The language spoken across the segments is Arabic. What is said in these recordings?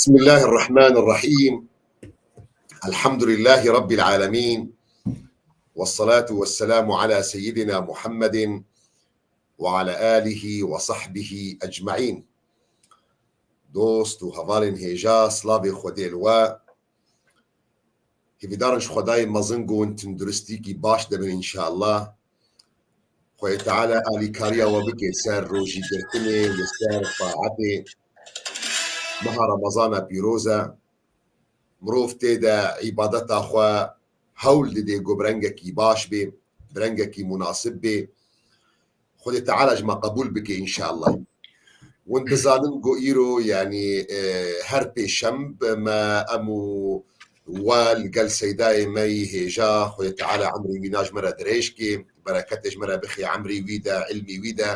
بسم الله الرحمن الرحيم. الحمد لله رب العالمين، والصلاة والسلام على سيدنا محمد وعلى آله وصحبه أجمعين. دوست و هەڤاڵên هێژا سڵاوێ خودێلوە هیویدارنش خودای مەزن گون تندروستیکی باش دەبن ئینشاءالله. خوای تعالی ئالیکاریەوە بکێ سەر ڕۆژی گرتنێ لەسەر طاعەتێ مەها ڕەمەزانە پیرۆزە مرۆڤ تێدا عیبادەتا خوا هەول دەدێ گۆ برەنگێکی باش بێ، برەنگێکی مناسب بێ. خودی تعالیش ما قبول بکێ ئینشاءالله. ون بزانن گۆ ئیرۆ یعنی هەر پێشەمب مە ئەموو وال گەل سەیدای مەی هێژا خودی تعالی عمری ویناش مەرە درێژکێ، بەرەکەتش مەرە بخێ عمری ویدا علمی ویدا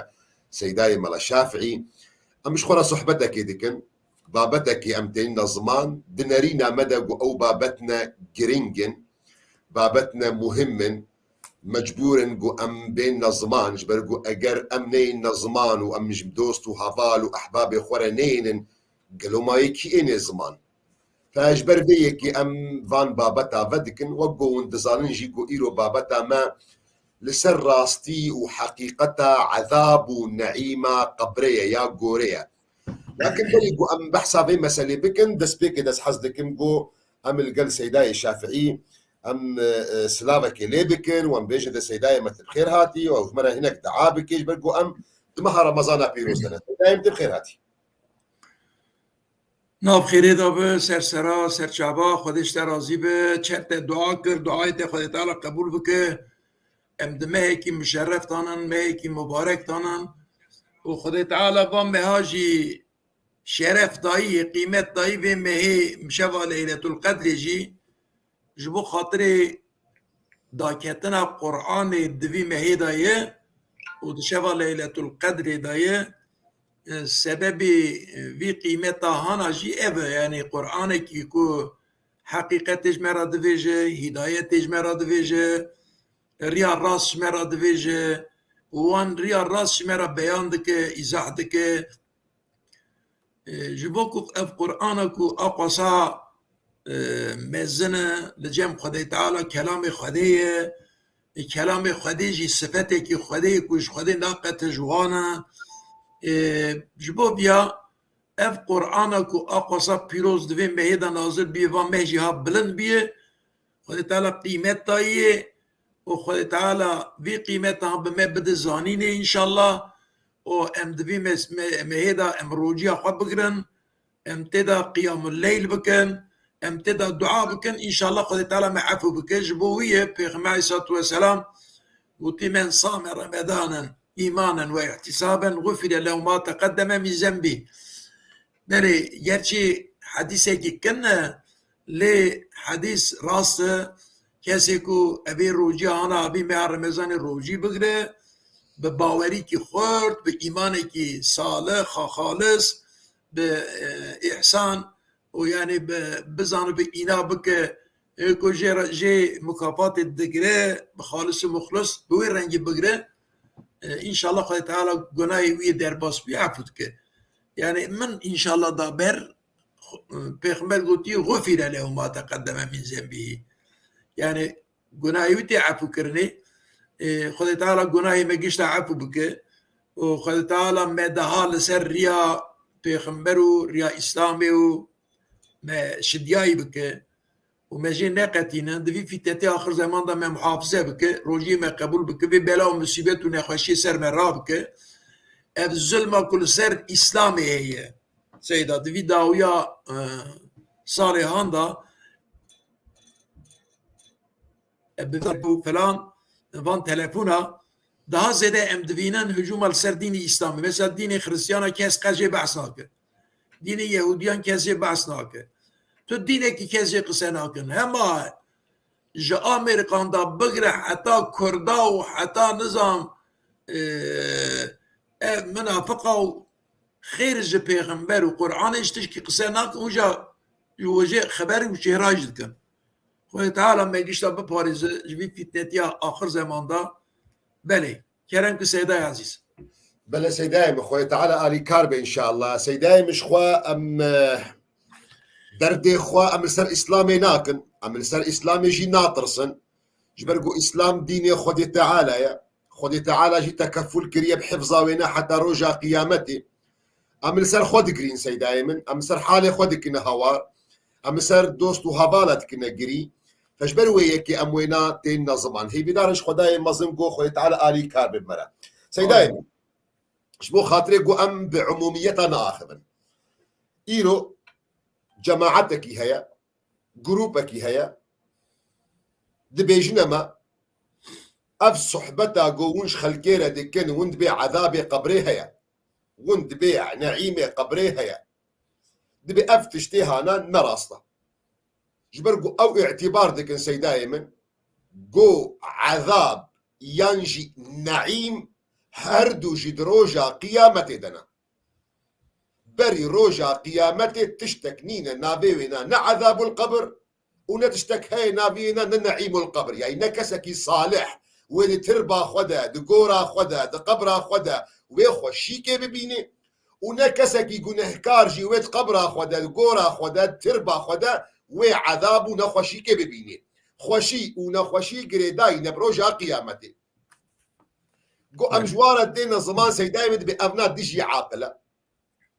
سەیدای مەڵە شافعی. ئەمش خۆرە سوحبەتێکی دکن بابەتێکی ئەم تێنە زمان دنەرینە مەدە گو ئەو بابەتنە گرنگن، بابەتنە مهمن، مجبورن گو ئەم بێنە زمانش بەرگو ئەگەر ئەم نەینە زمان و ئەمش دۆست و هەڤاڵ و ئەحبابێ خۆرە نێنن گەلۆمایەکی ئێنێ زمان. فاژبەر بەیەکی ئەم ڤان بابەتا ڤە دکن وەک گۆون دزاننژی گو ئیرۆ بابەتا مە لەسەر ڕاستی و حەقیقەتا عەذاب و نەعیمە قەبرەیە یا گۆرەیە. لكن بلي جو أم بحثا في مسألة بكن دس بيك دس حز دكن جو أم الجل سيداي الشافعي أم سلافك لي بكن وأم بيجي دس سيداي مثل بخير هاتي وفي مرة هناك دعاء بكيش بلقو أم تمها رمضان بيروزنا سيداي متى بخير هاتي. ناب خیره دابه سرسرا سرچابا خودش ترازی به چرت دعا کرد دعای ته خود تعالی قبول بکه ام دمه کی مشرف تانن مه کی مبارک تانن و خود تعالی با مهاجی شرف دایی قیمت دایی به مه مشوا لیلة القدر جی جبو خاطر داکتنا قرآن دوی مه دایه و دشوا لیلة القدر دایه سبب وی قیمت هانا جی اوه یعنی قرآن کی کو حقیقتش مرا دویجه هدایتش مرا دویجه ریا راست مرا دویجه وان ریا راست مرا بیان دکه ایزاح دکه جبوكو اف قرآنكو اقصى مزنه لجم خدي تعالى كلام خدي كلام خدي جي صفتك خدي كوش خدي ناقة جوانا جبو بيا اف قرآنكو اقصى بيروز دوين بهيدا نازل بيه وان مهجي ها بلند بيه خدي تعالى قيمت تايه وخدي تعالى في قيمتها بما بده زانينه ان شاء الله و ام دبی مهدا ام روجیا خواب بگرن ام تدا قیام اللیل بکن ام تدا دعا بکن ان شاء الله خود تعالی معفو بکن جبویه پیغمبر علیه الصلاه والسلام قلت من صام رمضانا ایمانا و احتسابا غفر له ما تقدم من ذنبه. نري gerçi hadise ki kenne le hadis rast kesi ku evi roji ana abi me Ramazan roji bigre به باوری که خورد به ایمانی که صالح خالص به احسان و یعنی بزانه به اینا بکه که جه مکافات دگره به خالص مخلص به وی رنگی بگره انشاءالله خواهی تعالی گناهی وی در باس بیعفود که یعنی من انشاءالله دابر پیغمبر گوتی غفر له ما تقدم من ذنبه یعنی گناهی وی تعفو کرنه خود تعالی گناهی مگیشت عفو بکه و خود تعالی مدها لسر ریا پیغمبر و ریا اسلامی و شدیایی بکه و مجی نقتینه دوی فیتتی آخر زمان دا من محافظه بکه روژی من قبول بکه بی بلا و مصیبت و نخوشی سر من را بکه اف ظلم کل سر اسلامی هیه سیدا دوی داویا صالحان دا فلان وان تلفونا daha zede emdivinen hücum al ser dini İslam'ı. Mesela dini Hristiyana kes kaje bahs nake. Dini Yahudiyan kese bahs nake. Tu dine ki kese kısa nakin. Hema ji Amerikan'da bigre hatta Kurda و hatta nizam münafıka و خیر ji peygamber و Kur'an iştiş ki kısa nakin uca yuvaje haberi و şehraj dikin. خواهی تعالی میگیشتا بپاریزه جوی فتنتیا آخر زماندا بله کرم که سیدای عزیز بله سيداي مخوي تعالى آلي كارب إن شاء الله سيداي مش خوا أم دردي خوا أمل سر إسلامي ناكن أمل سر إسلامي جي ناطرسن جبرقو إسلام ديني خدي تعالى يا خدي تعالى جي تكفل كريه بحفظه وينا حتى رجع قيامتي أمل سر خود جرين سي دائما أمل سر حالي خود كنا هوار أمل سر دوست وهبالت كنا جري فجبر وياكي أموينا تين نظمان هي بدارش خداي مظلم جو خدي تعالى آلي كار بالمرة سي دائما شبو خاطري جو أم بعموميتنا آخذا إيرو جماعتك هيا جروبك هيا دبيجنما اف صحبتا قوونش خلقيرة دكن وند بي عذابي قبري هيا وند بي نعيمي قبري هيا دبي اف تشتيها انا نراسطة جبرقو او اعتبار دكن سي دائما قو عذاب ينجي نعيم هردو جد روجا قيامتي دنا بري روجا قيامتي تشتكنينا نابيونا نعذاب القبر ونتشتك هاي نابينا نعيم القبر يعني نكسكي صالح وين تربى خدا دقورا خدا دقبرا خدا ويخو شيكي ببيني ونكسكي جنهكار جي ويت قبرا خدا دقورا خدا تربى خدا وعذاب ونخو شيكي ببيني خوشي ونخوشي قريداي نبروجا قيامتي قو امجوارة دينا زمان سيدايمد بأبناء ديجي عاقلة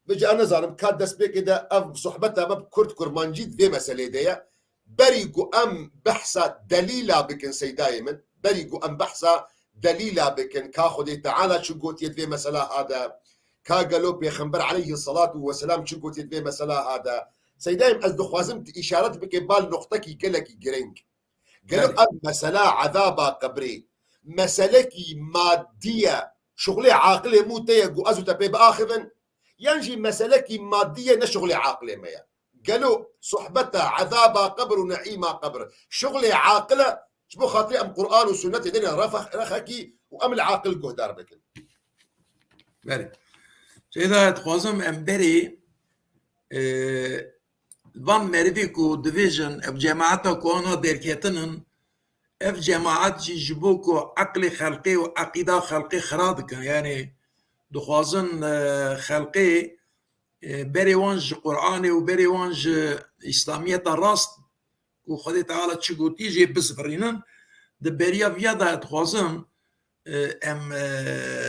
بجي انا زالم كاد دس بي كده اف صحبتها باب كرت كرمانجيد في مسألة ديا بريقو ام بحثا دليلا بكن سيدايمن بريقو ام بحثا دليلا بكن كاخدي تعالى شو قلت يد في مسألة هذا كاقلو بيخنبر عليه الصلاة والسلام شو قلت يد في مسألة هذا سيدايم از دخوازمت اشارت بكن بال نقطكي كلكي جرينك قالوا ام مسألة عذابا قبري مسألكي مادية شغلي عاقلة مو تيقو ازو تبي باخذن ينجي مسألكي مادية نشغلي عاقلة ميا قالوا صحبتها عذابها قبر ونعيمها قبر شغلي عاقلة شبو خاطري ام قرآن وسنة دنيا رخكي وام العاقل قهدار بكن بله سيدا تخوازم ام بري البان مريفيكو ديفيجن اف جماعتا كوانا ديركيتنن اف جماعات جيبوكو عقل خلقي وعقيدة خلقي خرادك يعني دخوازن خلقي بري وانج قرآني وبري وانج إسلامية الراست وخدي تعالى تشكو تيجي بسفرينن دبريا فيادا تخوازن ام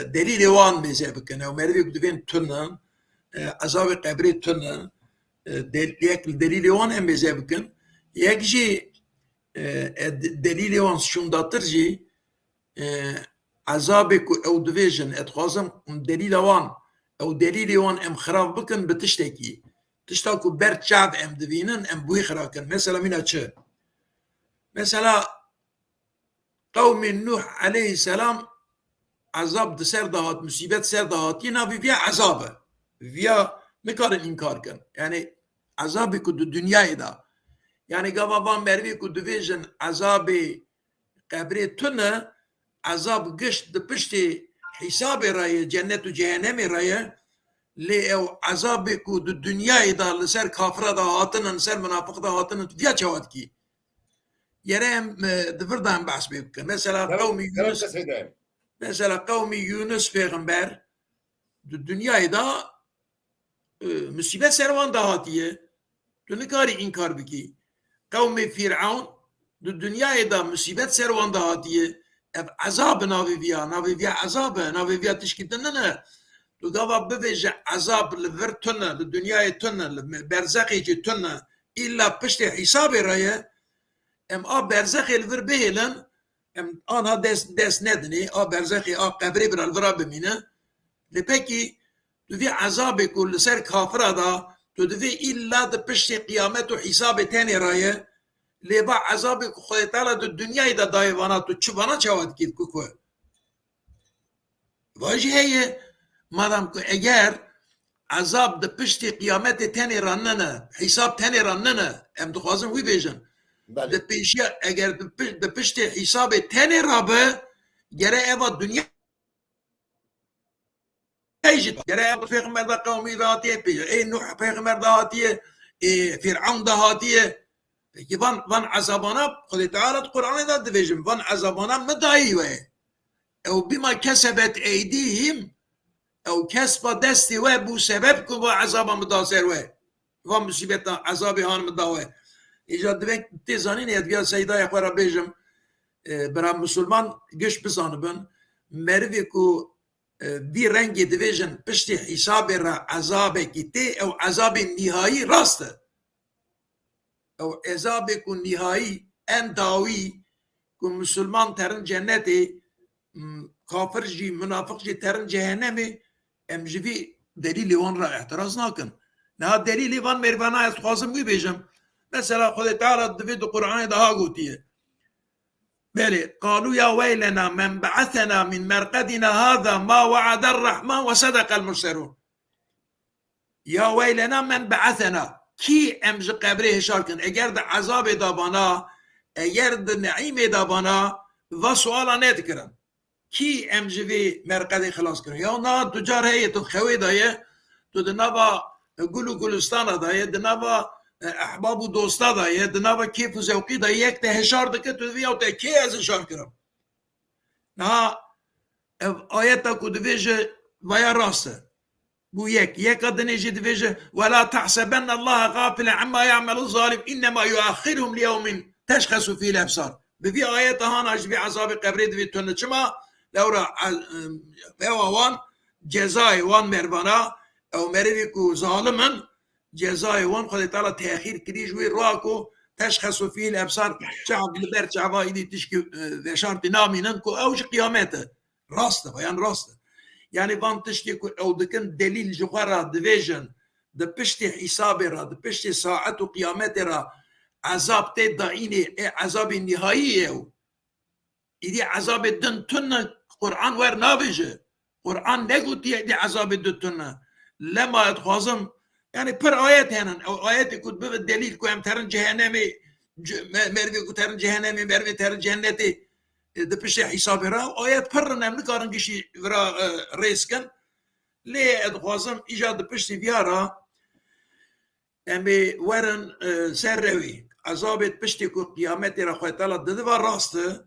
دليل وان بيزابكن او مريك دفين تنن عذاب قبري تنن دليل وان ام بيزابكن يكجي دليل وان شونداترجي عذابك او ديفيجن اتخوازم دليل وان او دليل وان ام خراب بكن بتشتكي تشتاكو برد شعب ام دفينن ام بوي خراكن مثلا من اتش مثلا قوم نوح عليه السلام عذاب دسر دهات مصيبت سر دهاتينا في فيها عذابه فيها نكار انكار كن يعني عذابي كد الدنيا دا يعني قبابان مروي كد ديفيجن عذابي قبري تنه عذاب قشت دبشتي حساب رايه جنة وجهنم رايه لأو عذاب كود الدنيا إذا لسر كافر ده هاتنا لسر منافق ده هاتنا فيها شواد كي يرام دفر ده بحث بيك مثلا قوم يونس مثلا قوم يونس پیغمبر الدنيا إذا مصيبة سروان ده هاتيه تنكاري إنكار بكي قوم فرعون الدنيا إذا مصيبة سروان ده هاتيه عذاب نافي فيها عذاب نافي فيها تشكيتنا لقوا بفيج عذاب لفرتنا للدنيا تنا لبرزخي تنا إلا بشتي حسابي رايه ام برزخي الفر بهلن ام انا دس ندني برزخي قبري بر الفراب مينا لبكي تفي عذاب كل سر كافر دا تدفي إلا بشتي قيامته حساب تاني رايه لبا عذابك خدای تعالی الدنيا إذا دايوانا تشبانا شواد كيد كوكو واجه هي مادام که اگر عذاب ده پشت قیامت تنی رننه حساب تنی رننه ام دخوازم وی بیجن ده پیشی اگر ده پشت حساب تنی رابه گره ایوا دنیا ایجد گره ایوا پیغمبر ده قومی ده هاتیه پیجن ای نوح پیغمبر ده هاتیه ای فرعون ده هاتیه که وان عذابانا خود تعالی قرآن ده دیویجن وان عذابانا مدعیوه او بما کسبت ایدیهم او کسب دستی و بو سبب که با عذاب متاثر و و مصیبت عذاب هان مداوه ایجاد دوین تیزانین ادویا سیدای خواه بیجم برای مسلمان گش بزانبن مروی کو وی رنگی دویجن پشتی حساب را عذاب کیتی او عذاب نهایی راسته او عذاب کو نهایی انداوی کو مسلمان ترن جنتی کافر جی منافق جی ترن جهنمی ام جوی دلیل وان را اعتراض نکن نه دلیل وان مروانه از خوازم گوی بیجم مثلا خود تعالی دوید قرآن ده گوتیه بله قالوا يا ويلنا من بعثنا من مرقدنا هذا ما وعد الرحمن وصدق المرسلون يا ويلنا من بعثنا کی امج قبره هشار کن اگر ده عذاب دابانا اگر ده نعیم دابانا و سوالا نیت کرن کی امج وی مرقد خلاص کرن یا نا تجار هی تو خوی دایه تو ده نبا گلو گلستان دایه ده نبا احباب و دوستا دایه ده نبا کیف و زوقی دایه یک ده هشار دکه تو دوی او ده کی از هشار کرن نه آیتا کو دویجه ویا راسته بو یک دنيجي دفيجه ولا تحسبن الله غافلا عما يعمل الظالم انما يؤخرهم ليوم تشخص فيه الابصار بفي ايات هان اجبي عذاب قبري دفي تنچما لورا وان جزاء وان مربانا او مريكو ظالما جزاء وان خد تعالى تاخير كريج وي راكو تشخص فيه الابصار شعب لبر شعبا ايدي تشكي وشارت نامينكو اوش قيامته راسته بيان راسته يعني وان تشتي او دكن دليل جوهرا ديفيجن د بشتي حساب را د بشتي ساعت وقيامت را عذاب تدعيني عذاب النهائي ايدي عذاب الدنتن قرآن ور نابجه قرآن نگوتي دي عذاب الدنتن لما اتخوازم يعني پر آيات هنن او آيات كنت ببت دليل كو هم ترن جهنمي مروي كو ترن جهنمي مروي ترن جهنتي ده بشتي حساب را آيات پر نم نکارن گشي ورا ريسكن ليه ادخوازم ايجاد بشتي بيارا امي ورن سروي عذابت بشتي كو قيامتي را خواه تالا ددوا راسته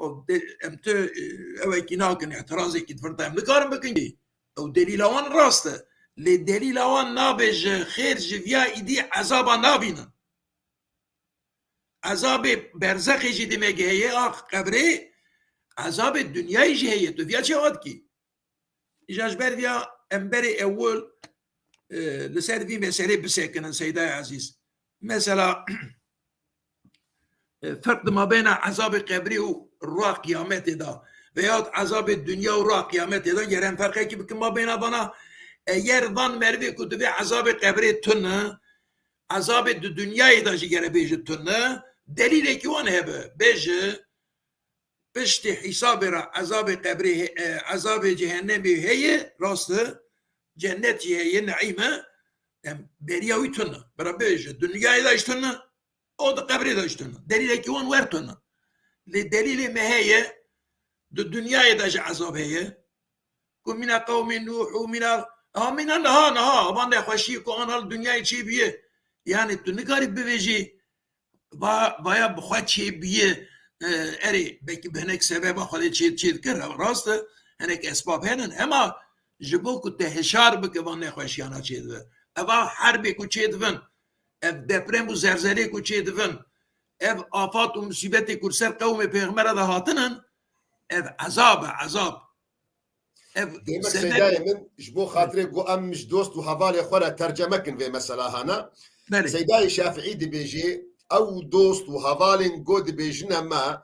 او امتو اوه كناكن اعتراضي كي تفرطا ام نكارن بكنجي او دليل اوان راسته لي دليل اوان نابج خير جفيا ايدي عذابا نابينا عذاب برزخی جی دیمگه هیه آخ قبره عذاب دنیای جی هیه تو فیا چه واد کی ایجاج بر فیا امبری اول لسر فی مسئله بسکنن سیدای عزیز مثلا فرق ما بین عذاب قبری و روح قیامت دا و یا عذاب دنیا و روح قیامت دا یرن فرقی که بکن ما بین بنا اگر وان مروی کتبی عذاب قبری تنه عذاب دنیای دا جی گره بیجه تنه دلیل که وان هبه بیجه پشت حساب را عذاب قبری عذاب جهنمی هیه راسته جنت هیه نعیمه بریاوی تنه برا بیجه دنیای دا اشتنه او دا قبری دا اشتنه دلیل که وان ور تنه لدلیل ما هیه دنیای دا جه عذاب هیه که من قوم نوح و من نها وان دا خوشی که آنها دنیای چی بیه یعنی تو نکاری بویجی بایا بخواه چی بیه اری بکی بهنک سبب خواهی چید کرد راسته هنک اسباب هنن اما جبو که تهشار بکه وان نخوشیانا چید و اوا حربی که چید ون اف دپرم و زرزری که چید ون اف آفات و مصیبتی که سر قوم پیغمبر ده هاتنن اف عذاب ديمك سيداي من جبو خاطري قو ام مش دوست وهفالي خولا ترجمكن في مسألة هنا سيداي شافعي دي بيجي او دوست وهفالين قو دي بيجنا ما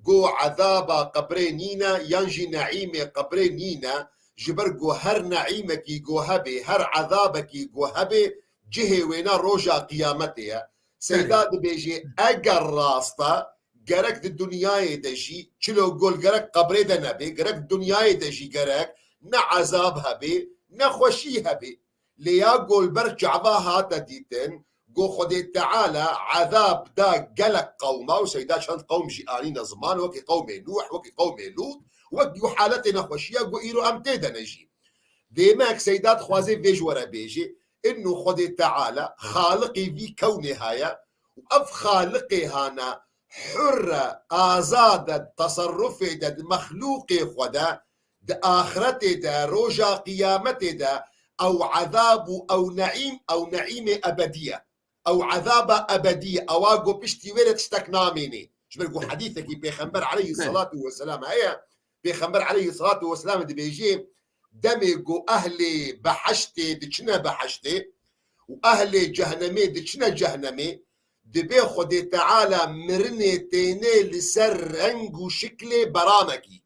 قو عذابا قبري نينا ينجي نعيمي قبري نينا جبر قو هر نعيمكي قو هبي هر عذابكي قو هبي جهي وينا روجا قيامتي سيدا دي بيجي اگر راستا گرک د دنیای دشی چلو گل گرک قبره ده نبی گرک دنیای دشی گرک نه عذاب هبی نه خوشی هبی لیا گل بر جعبا هاتا دیتن گو خود تعالی عذاب دا گلک قوما و سیدا چند قوم جیانی نظمان وکی قوم نوح وکی قوم لوط وکی حالت نخوشیه گو ایرو امته ده نجی دیمک سیدات خوازی ویجوره بیجی انو خود تعالی خالقی وی کونه هایا و اف خالقی هانا حر آزاد تصرف د مخلوق خدا د آخرت د روجا قیامت د أو عذاب أو نعيم أو نعيم أبدية أو عذاب أبدية أو أقو بشتي ويرت استكناميني شبرقو حديثك بيخنبر عليه الصلاة والسلام هيا بيخنبر عليه الصلاة والسلام دي بيجي دميقو أهلي بحشتي ديشنا بحشتي وأهلي جهنمي ديشنا جهنمي دبي خدي تعالى مرني تيني لسر رنقو شكلي برامكي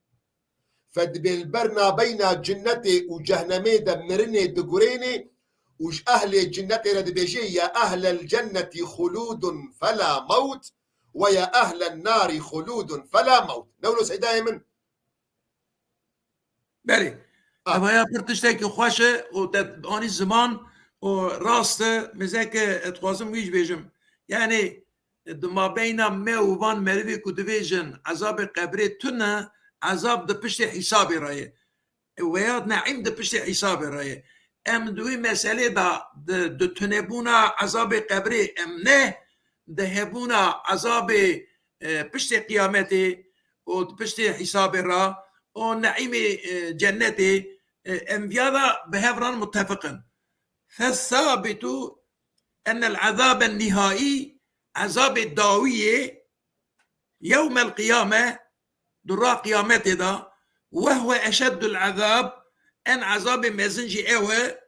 فدبي البرنا بين جنتي وجهنمي دمرني دقريني وش أهل جنتي ردبيجي يا أهل الجنة خلود فلا موت ويا أهل النار خلود فلا موت نولو سعي دائما بله اما یا پرتشتکی خوشه و آنی زمان و راست مزاک اتخوازم ویج بیجم یعنی ما بین ما و وان مروی کدویجن عذاب قبری تنه عذاب ده پشت حسابی رایه و یاد نعیم ده پشت حسابی رایه ام دوی مسئله ده تنبونا عذاب قبری ام نه ده هبونا عذاب پشت قیامتی و پشت حسابی را و نعیم جنتی ام فياذا بهفران متفقا فالثابت أن العذاب النهائي عذاب الداوية يوم القيامة درا قيامته دا وهو أشد العذاب أن عذاب مزنجي أوه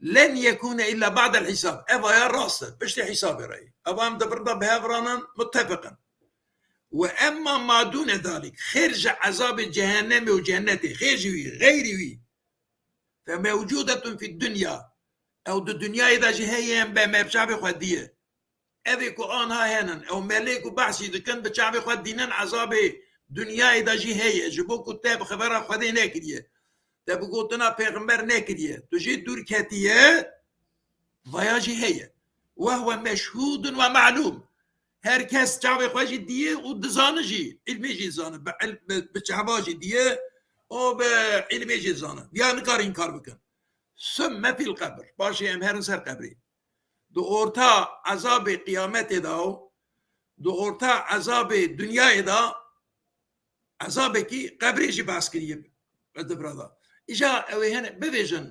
لن يكون إلا بعد الحساب أبا يا راسه بشتي حسابي رأي أبا أم دبردا بهفرانا متفقا وأما ما دون ذلك خرج عذاب جهنم وجنته خرجوي غيري فموجودة في الدنيا أو الدنيا إذا جهيا بما بشعب خديه أذيكو آنها هنن أو مليكو بحثي إذا كان بشعب خدينن عذاب دنيا إذا جهيا جبوكو تاب خبرها خدي ناكريه تبقو تنا پیغمبر ناكريه تجي دور كاتيه ويا جهيا وهو مشهود ومعلوم هر کس شعب خواجی دیه و دزانه جی علمی جی زانه به شعبا جی دیه و به علمی جی زانه یا نکار این کار بکن ثم فی القبر باشه ام هرن سر قبری دو اورتا عذاب قیامت دا دو اورتا عذاب دنیا دا عذاب کی قبری جی باس کریه دبرادا ایجا اوی هن بویژن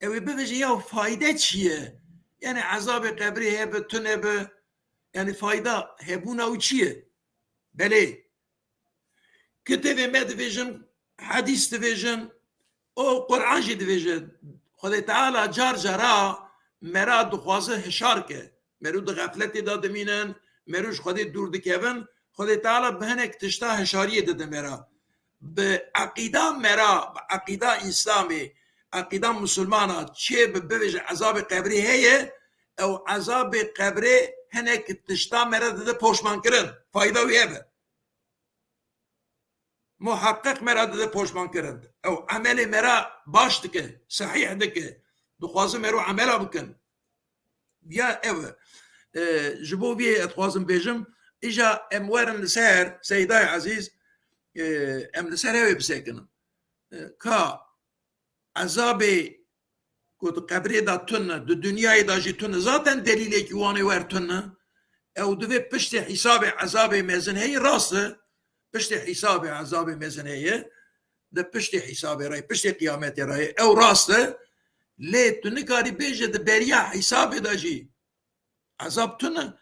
اوی بویژن یا فایده چیه یعنی عذاب قبری هبه تنبه يعني فايدة هبونا وشيء بلي كتاب ما ديفيجن حديث ديفيجن او قرآن جي ديفيجن خدای تعالى جار جارا مرا دخوازه هشاركه مرو دغفلتي داده مينن مروش خدای دور دكيفن خدای تعالى بهنك تشتا هشاريه داده مرا بعقيدة مرا بعقيدة إسلامي عقيدة مسلمانة چه ببويج عذاب قبري هي او عذاب قبري هنك تشتا مرد ده پوشمان کرن فایده ویه به محقق مرد ده پوشمان کرن او عمل مرا باش دکه صحیح دکه دخوازم مرو عمل بکن بیا او جبو بيه اتخوازم بيجم اجا اموارن لسهر سيداي عزيز ام لسهر هوي بسيكن كا عذابي كود قبري دا تنه دو دنياي دا جي تنه زاتن دليلي كي واني وير تنه او دوي پشت حساب عذاب مزن هي راسه پشت حساب عذاب مزن هي ده پشت حساب راي پشت قيامت راي او راسه لي تنكاري بيجه ده بريا حساب دا جي عذاب تنه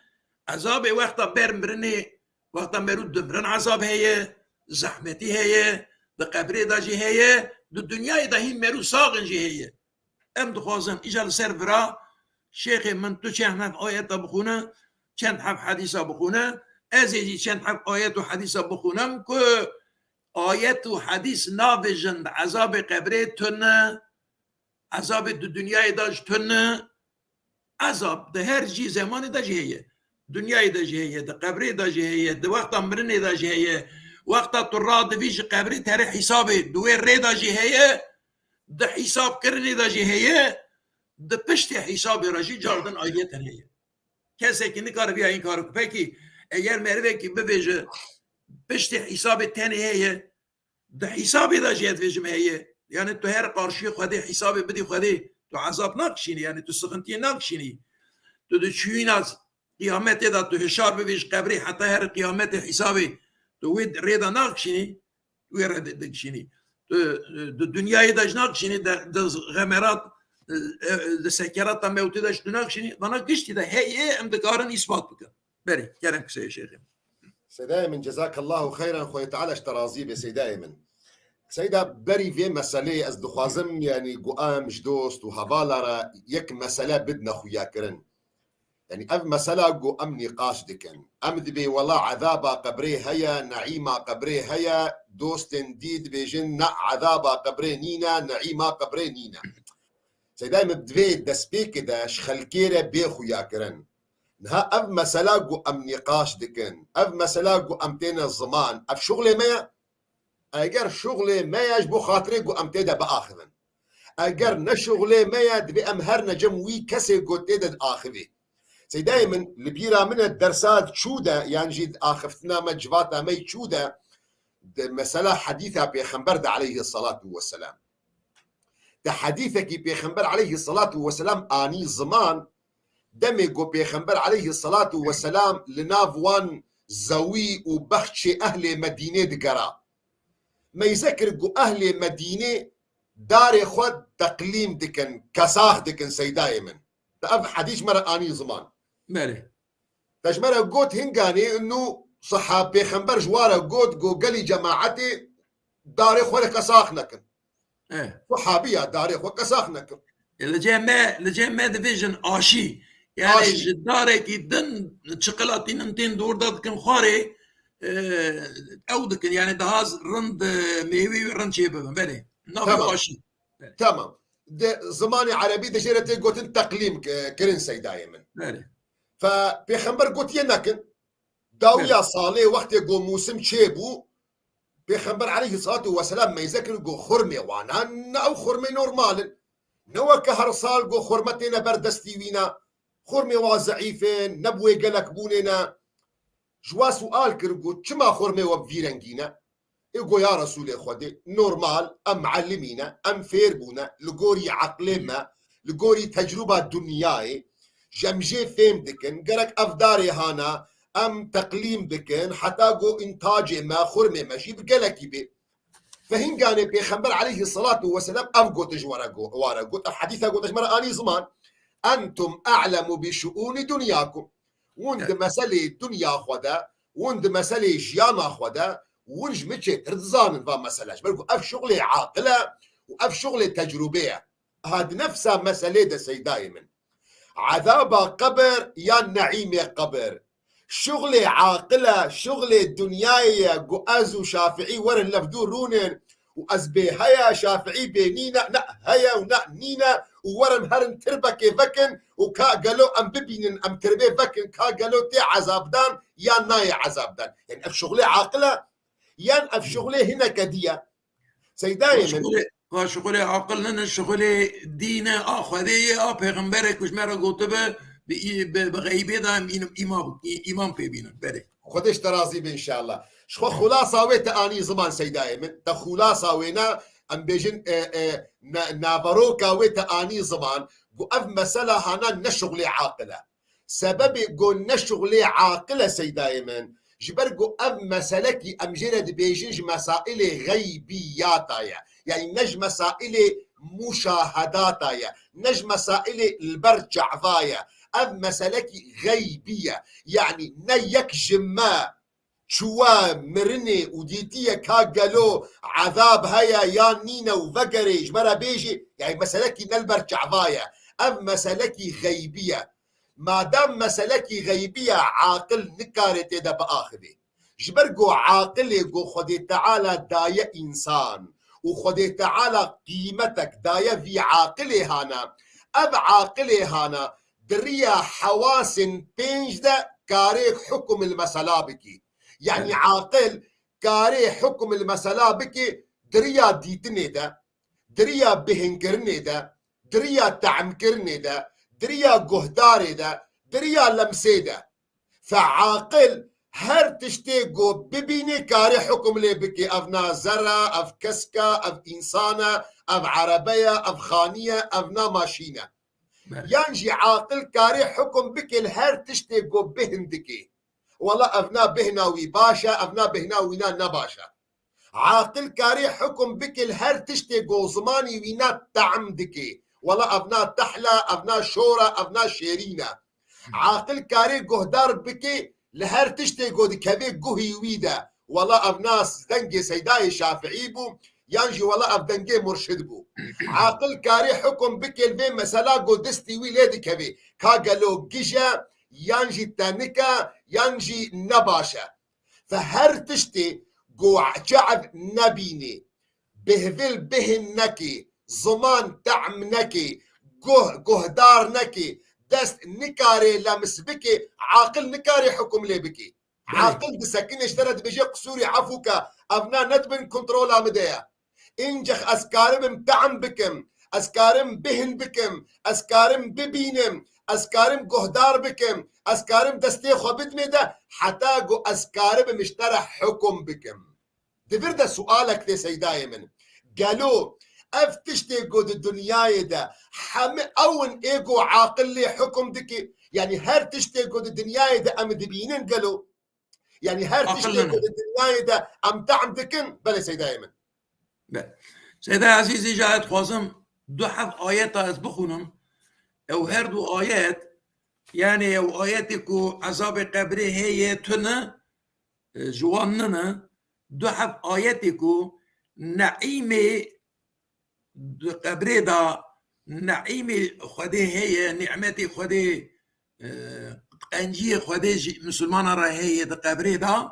عذاب وقتا برمرني وقتا مرود دمرن عذاب هي زحمتي هي ده قبري دا جي هي دو دنياي دا هي مرو ساغن جي هي ام دخوازن اجا لسرفرا شيخ من تو چند حرف آیت بخونه چند حرف حدیث بخونه ازیجی چند حرف آیت و حدیث بخونم که آیت و حدیث ناویجند عذاب قبره تنه عذاب دو دنیای داج تنه عذاب ده هر جی زمانی دا جهیه دنیای دا جهیه ده قبره دا جهیه ده وقتا مرنه دا جهیه وقتا ترا دویج قبره تر حساب دوی ری دا جهیه ده حساب کرنی دا جهیه ده پشت حساب راجی جاردن آیت هنیه کسی که نکار بیا این کارو پکی اگر مروه که ببیجه پشت حساب تنیه ده حسابی دا جهت ویجم هیه یعنی تو هر قارشی خودی حسابی بدی خودی تو عذاب نکشینی یعنی تو سخنتی نکشینی تو ده چوین از قیامت دا تو هشار ببیج قبری حتی هر قیامت حسابی تو وید ریدا نکشینی وی رد دکشینی تو دنیای دا جنکشینی ده غمرات سكرات ما وتدش تناقشني ضنا قشت ده هي ام دكارن اثبات بك بري كلام يا شيخ سيد أيمن جزاك الله خيرا خوي تعالى اشترازي بسيد أيمن سيدا بري في مسألة از دخوازم يعني قوام جدوست وهبالا را يك مسألة بدنا خويا كرن يعني اف مسألة قوام نقاش دكن ام دبي والله عذابا قبري هيا نعيما قبري هيا دوست ديد بيجن عذابا قبري نينا نعيما قبري نينا سيدا أيمن بدبي دسبي كده شخلكيرة بي خويا كرن نها اف مسألة قوام نقاش دكن اف مسألة قوام تينا الزمان اف شغلي ما اگر شغل ما يجبو خاطري قو ام تيدا باخذن اگر نشغل ما يدبي ام هر نجم وي كسي قو تيدا اخذي سي دائما البيرا من الدرسات شودا يعني جيد اخفتنا مجفاتا مي شودا مسألة حديثة بيخنبر عليه الصلاة والسلام ده حديثك بيخنبر عليه الصلاة والسلام اني زمان دمي قو بيخنبر عليه الصلاة والسلام لنافوان زوي وبخشي اهل مدينة دقرا ما يذكر أهل مدينة دار خود تقليم دكن كساخ دكن سيدا يمن تأب حديث مرة آني زمان مالي تاش مرة قوت هنغاني إنه صحابي خنبر جوارة قوت قلي جماعتي دار خود كساخ نكن صحابية دار خود كساخ نكن اللي جاء ما ديفيجن آشي يعني جدارك يدن شقلاتين انتين دور دادكن خاري او دكن يعني دهاز رند ميوي رند شيبه بلي تمام تمام زماني عربي دجيرتي قلت تقليم كرنسي دائما بلي فبيخمبر قلت ينكن داويا صالح وقت يقول موسم شيبو بيخمبر عليه الصلاه والسلام ما يذكر يقول خرمي وانا او خرمي نورمال نوا كهر صال قو خرمتنا بردستي وينا خرمي وازعيفين نبوي قلك بونينا جوا سؤال كرقو چما خورمي وبفيرنجينا يقول يا رسول خودي نورمال ام معلمينا ام فيربونا لقوري عقلما لقوري تجربة دنياي جمجي فهم دكن قرك افداري هانا ام تقليم دكن حتى قو انتاجي ما خورمي ماشي بقلكي بي فهن قاني بيخنبر عليه الصلاة والسلام ام قوت جوارا قوت حديثة قوت اجمر اني زمان انتم اعلم بشؤون دنياكم وند مسألة دنيا خدا وند مسألة جيانا خدا ونج متشي ترزان فا مسألة بركو اف شغلي عاقلة واف شغلي تجربية هاد نفسها مسألة دا سي دائما عذاب قبر يا نعيم قبر شغلي عاقلة شغلي دنيايا قو ازو شافعي ورن لفدو رونن وازبي هيا شافعي بينينا نا هيا ونا نينا وورم هرن تربكي فكن وكا قالو ام ببينن ام تربي فكن كا قالو تي عذاب دان يا ناي عذاب دان يعني اف شغلي عاقله يا اف شغلي هنا كديه سيداي من شغلي عاقل لنا شغلي دينا اخذيه پیغمبرك وش مره قلت بغيبه دا امام بيبينا بري خدش ترازي ان شاء الله شو خلاصه ويت اني زمان سيداي من تخلاصه وينا ام بيجن نافروكا ويت اني زمان قو اف مسألة هانا نشغلي عاقلة سبب قو نشغلي عاقلة سيداي من جبر قو اف مسألة ام جرد بيجنج مسائل غيبياتايا يعني نج مسائل مشاهداتايا نج مسائل البرجعفايا اف مسألة غيبية يعني نيك جما شوا مرني وديتيا كاقلو عذاب هيا يا نينا وفقري جمرا بيجي يعني مسألكي نلبر شعفايا اف مسألكي غيبية ما دام مسألكي غيبية عاقل نكارتي دا بآخذي جبرقو عاقلي قو خدي تعالى دايا إنسان وخدي تعالى قيمتك دايا في عاقلي هانا اف عاقلي هانا دريا حواسن بينج دا كاريك حكم المسألة بكي يعني عاقل كاري حكم المسألة بكي دريا ديتني دا دريا بهنكرني دا دريا تعمكرني دا دريا قهداري دا دريا لمسي دا فعاقل هر تشتيقو ببيني كاري حكم لي بكي افنا زرع اف كسكا اف انسانة اف عربية اف خانية افنا ماشينة ينجي عاقل كاري حكم بكي الهر تشتيقو بهندكي والله افنا بهناوي باشا افنا بهناوي نباشا عاقل كاري حكم بك الهر تشتي قو زماني وينا تعمدكي والله ابنا تحلى ابنا شورى ابنا شيرينا عاقل كاري قهدار بكي لهر تشتي قود كبي قهي ويدا والله ابناس دنجي سيداي شافعي بو ينجي والله ابدنجي مرشد بو عاقل كاري حكم بكي البين مسلا قدستي ويلادي كبي كاقلو جيجا ينجي تانيكا ينجي نباشا فهر تشتي قوع شعب نبيني بهذل بهنكي زمان تعمنكي قهدار نكي دست نكاري لمسبكي عاقل نكاري حكم لي بكي عاقل بسكين اشترت بيجي قصوري عفوكا ابنا ندبن كنترولا مديا انجخ اسكارم تعم بكم اسكارم بهن بكم اسكارم ببينم اسكارم قهدار بكم اسكارم دستي خبت ميدا حتى قو اسكارم مشترى حكم بكم دفرد سؤالك دي سيداي من قالوا افتشتي قود الدنيا دا حم اون ايقو عاقل لي حكم دكي يعني هر تشتي قود الدنيا دا ام دبينين قالوا يعني هر تشتي قود الدنيا دا ام تعم دكن بلا سيداي من سيداي عزيزي جاءت خوازم دو حف آيات از بخونم او هر دو آيات يعني او آياتي كو عذاب قبري هي تنا جواننا دو حف آياتي كو نعيمي قبري دا نعيمي خدي هي نعمتي خدي قنجي خدي مسلمان را هي دا قبري دا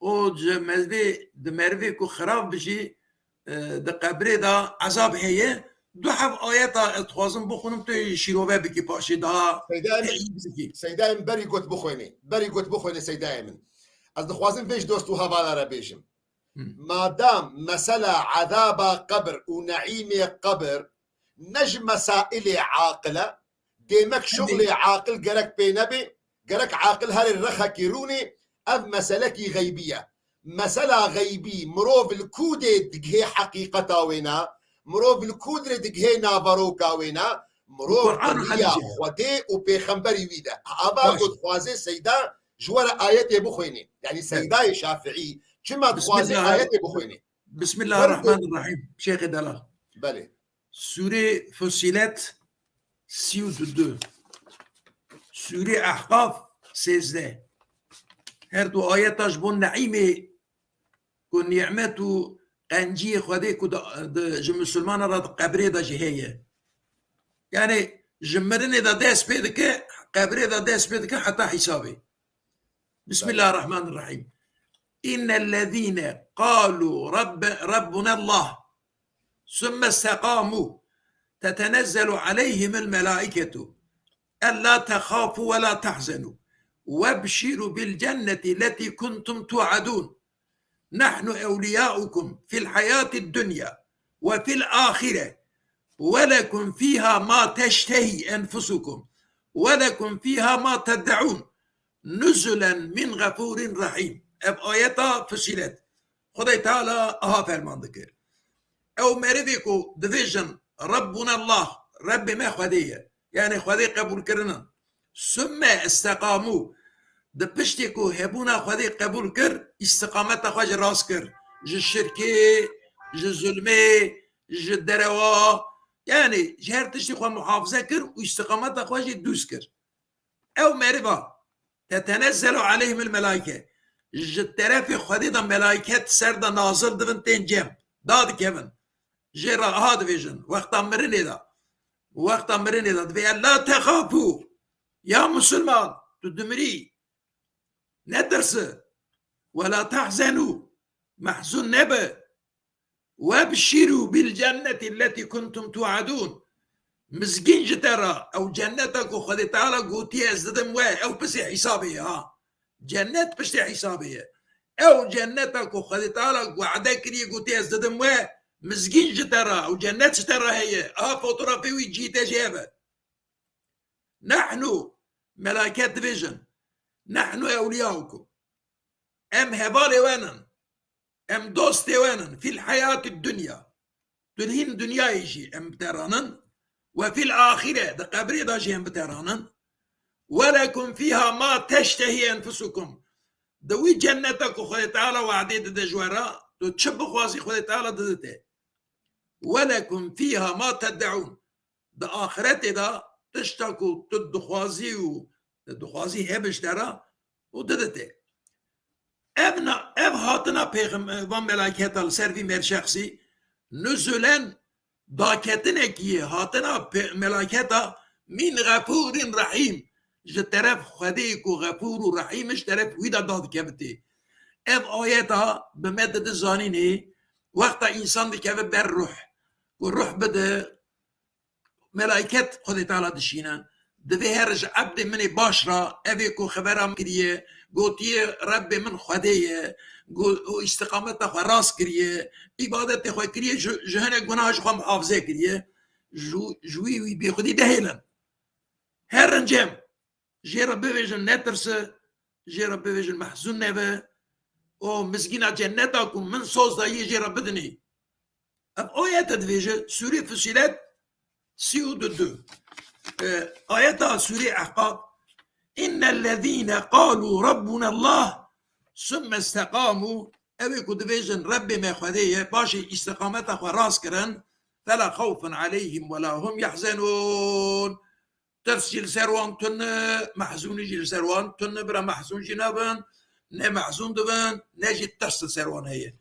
او مزدي دمروي كو خراب بشي دا قبري دا عذاب هي دو حف آيات اتخوازم بخونم تو شيروبه بكي باشي دا سيداي من بري قوت بخويني سيداي من از دخوازم فيش دوستو هوالا را بيجم ما دام مسألة عذاب قبر ونعيم قبر نج مسائل عاقلة ديمك شغل عاقل قرك بينبي قرك عاقل هل الرخا كيروني أف مسألة غيبية مسألة غيبي مروف الكودة دقهي حقيقة وينا مروف الكودة دقهي نافروكا وينا مروف دنيا ودي وبيخنبري ويدا أبا قد خوازي سيدا جوار آيات بخويني يعني سيدا شافعي كما تخوازي آيات بخويني بسم الله الرحمن الرحيم شيخ دلال بله سورة فصيلات 32 سورة أحقاف 16 هر دو آياتاش بون نعيمي كون نعمتو قنجي خودي كو مسلمان را قبري دا جهية يعني جمرني دا داس بيدك قبري دا داس بيدك حتى حسابي بسم الله الرحمن الرحيم إن الذين قالوا ربنا الله ثم استقاموا تتنزل عليهم الملائكة ألا تخافوا ولا تحزنوا وابشروا بالجنة التي كنتم توعدون نحن أولياؤكم في الحياة الدنيا وفي الآخرة ولكم فيها ما تشتهي أنفسكم ولكم فيها ما تدعون نزلا من غفور رحيم آياتا فصيلات خدای تعالى اها فرمان ذكر او مردكو ديفيجن ربنا الله رب ما خديه يعني خدي قبول كرنا ثم استقاموا دبشتكو هبونا خدي قبول كر استقامت خواج راس كر جو الشركه جو الظلمه جو الدروا يعني جهر تشتي خوا محافظه كر واستقامت خواج دوس كر او مرضى تتنزل عليهم الملائكه الترافي خديدا ملائكات سردا نازل دفن تنجم داد كيفن جرا هاد فيجن وقت امرني دا دفع لا تخافوا يا مسلمان تدمري ندرس ولا تحزنوا محزون نبا وابشروا بالجنة التي كنتم توعدون مسكين جترا او جنتك وخدي تعالى قوتي ازددم او بسي حسابي جنت بشتي حسابيه او جنتك وخذ تعالى وعدك لي قلت ازددم مسكين جترا او جنت ترى هي فوتوغرافي ويجي جابه نحن ملائكة فيجن نحن اولياؤكم ام هبالي وانن ام دوستي وانن في الحياة الدنيا تلهين دنيا يجي ام بترانن وفي الآخرة ده قبري ده جي ام بترانن ولكم فيها ما تشتهي أنفسكم دوي جنتك وخذ تعالى وعديد دجوارا تشب خوازي خذ تعالى ددته ولكم فيها ما تدعون ده آخرت دا تشتاكو تدخوازي و دخوازي هبش دارا وددته ابنا اب هاتنا پیغمبر و ملائکت السروی مر شخصی نزولن داکتنکی هاتنا ملائکتا من غفور رحیم ج طرف خدی کو غفور و رحیمش طرف ویدا داد کبتی اب آیتا به مدد زانینی وقتا انسان دی که بر روح و روح بده ملائکت خود تعالی دشینن دوی هرج عبد منی باش را اوی کو خبرم کریه گوتی رب من خودیه و استقامت خو راست کریه عبادت خو کریه جهنه گناهش خو محافظه کریه جوی وی بی خودی دهیلن هر رنجم جيرا بيفيجن نترسه جيرا بيفيجن محزون نبه او مسكينة جنتكم من صوص دايي جيرا بدني اب آيات تدفيجه سورة فصيلات سيو دو آيات سورة أحقاب إن الذين قالوا ربنا الله ثم استقاموا أبي كدفيجن رب ما خذيه باشي استقامته وراس كرن فلا خوف عليهم ولا هم يحزنون ترسل سروان تن محزون جيل سروان تن برا محزون جنابن نه محزون دبن نجي ترسل سروان هي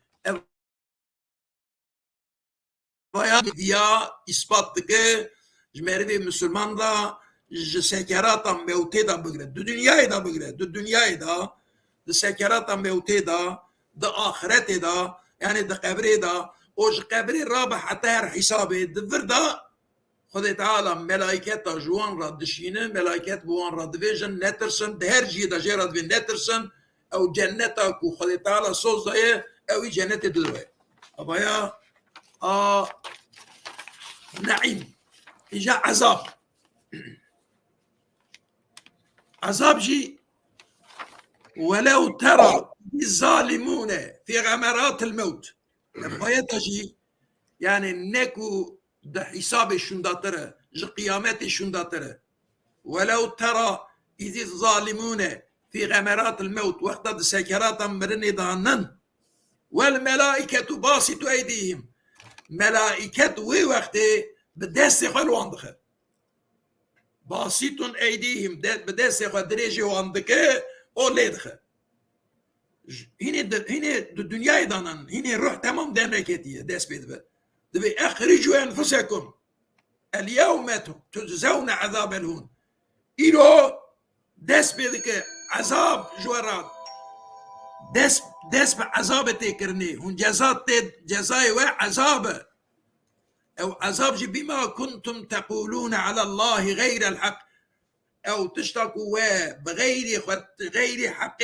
باید دیا اثبات که جمهوری مسلمان دا سکرات موتی دا بگره دو دنیای دا بگره دو دنیای دا سکرات موتی دا دا آخرت دا یعنی دا قبری دا اوج قبری رابح حتی هر حسابه دفر دا خود تعالی ملائکت جوان را دشینه ملائکت بوان را دویجن نترسن ده هر جی دا جی را دوی نترسن او جنتا کو خود تعالی سوز دایه اوی جنت دوی ابایا نعيم إجا عذاب جي ولو ترى الظالمون في غمرات الموت الآيات جي يعني نكو ده حساب الشنداترة جي قيامات الشنداترة ولو ترى إذ الظالمون في غمرات الموت وقت ده سكرات مرني دانن والملائكة باسطوا أيديهم ملائكت وی وقتی به دست خود واندخه باسیتون ایدیهم به دست خود دریجی واندکه او لیدخه هینه دنیای دانن هینه روح تمام دمرکتیه دست بیده دوی اخرجوا انفسکم اليوم تجزون عذاب الهون ایرو دست بیده که عذاب جورات دست به عذاب تکرنی هون جزای و عذاب او عذاب جي بما كنتم تقولون على الله غير الحق او تشتكوا بغير حق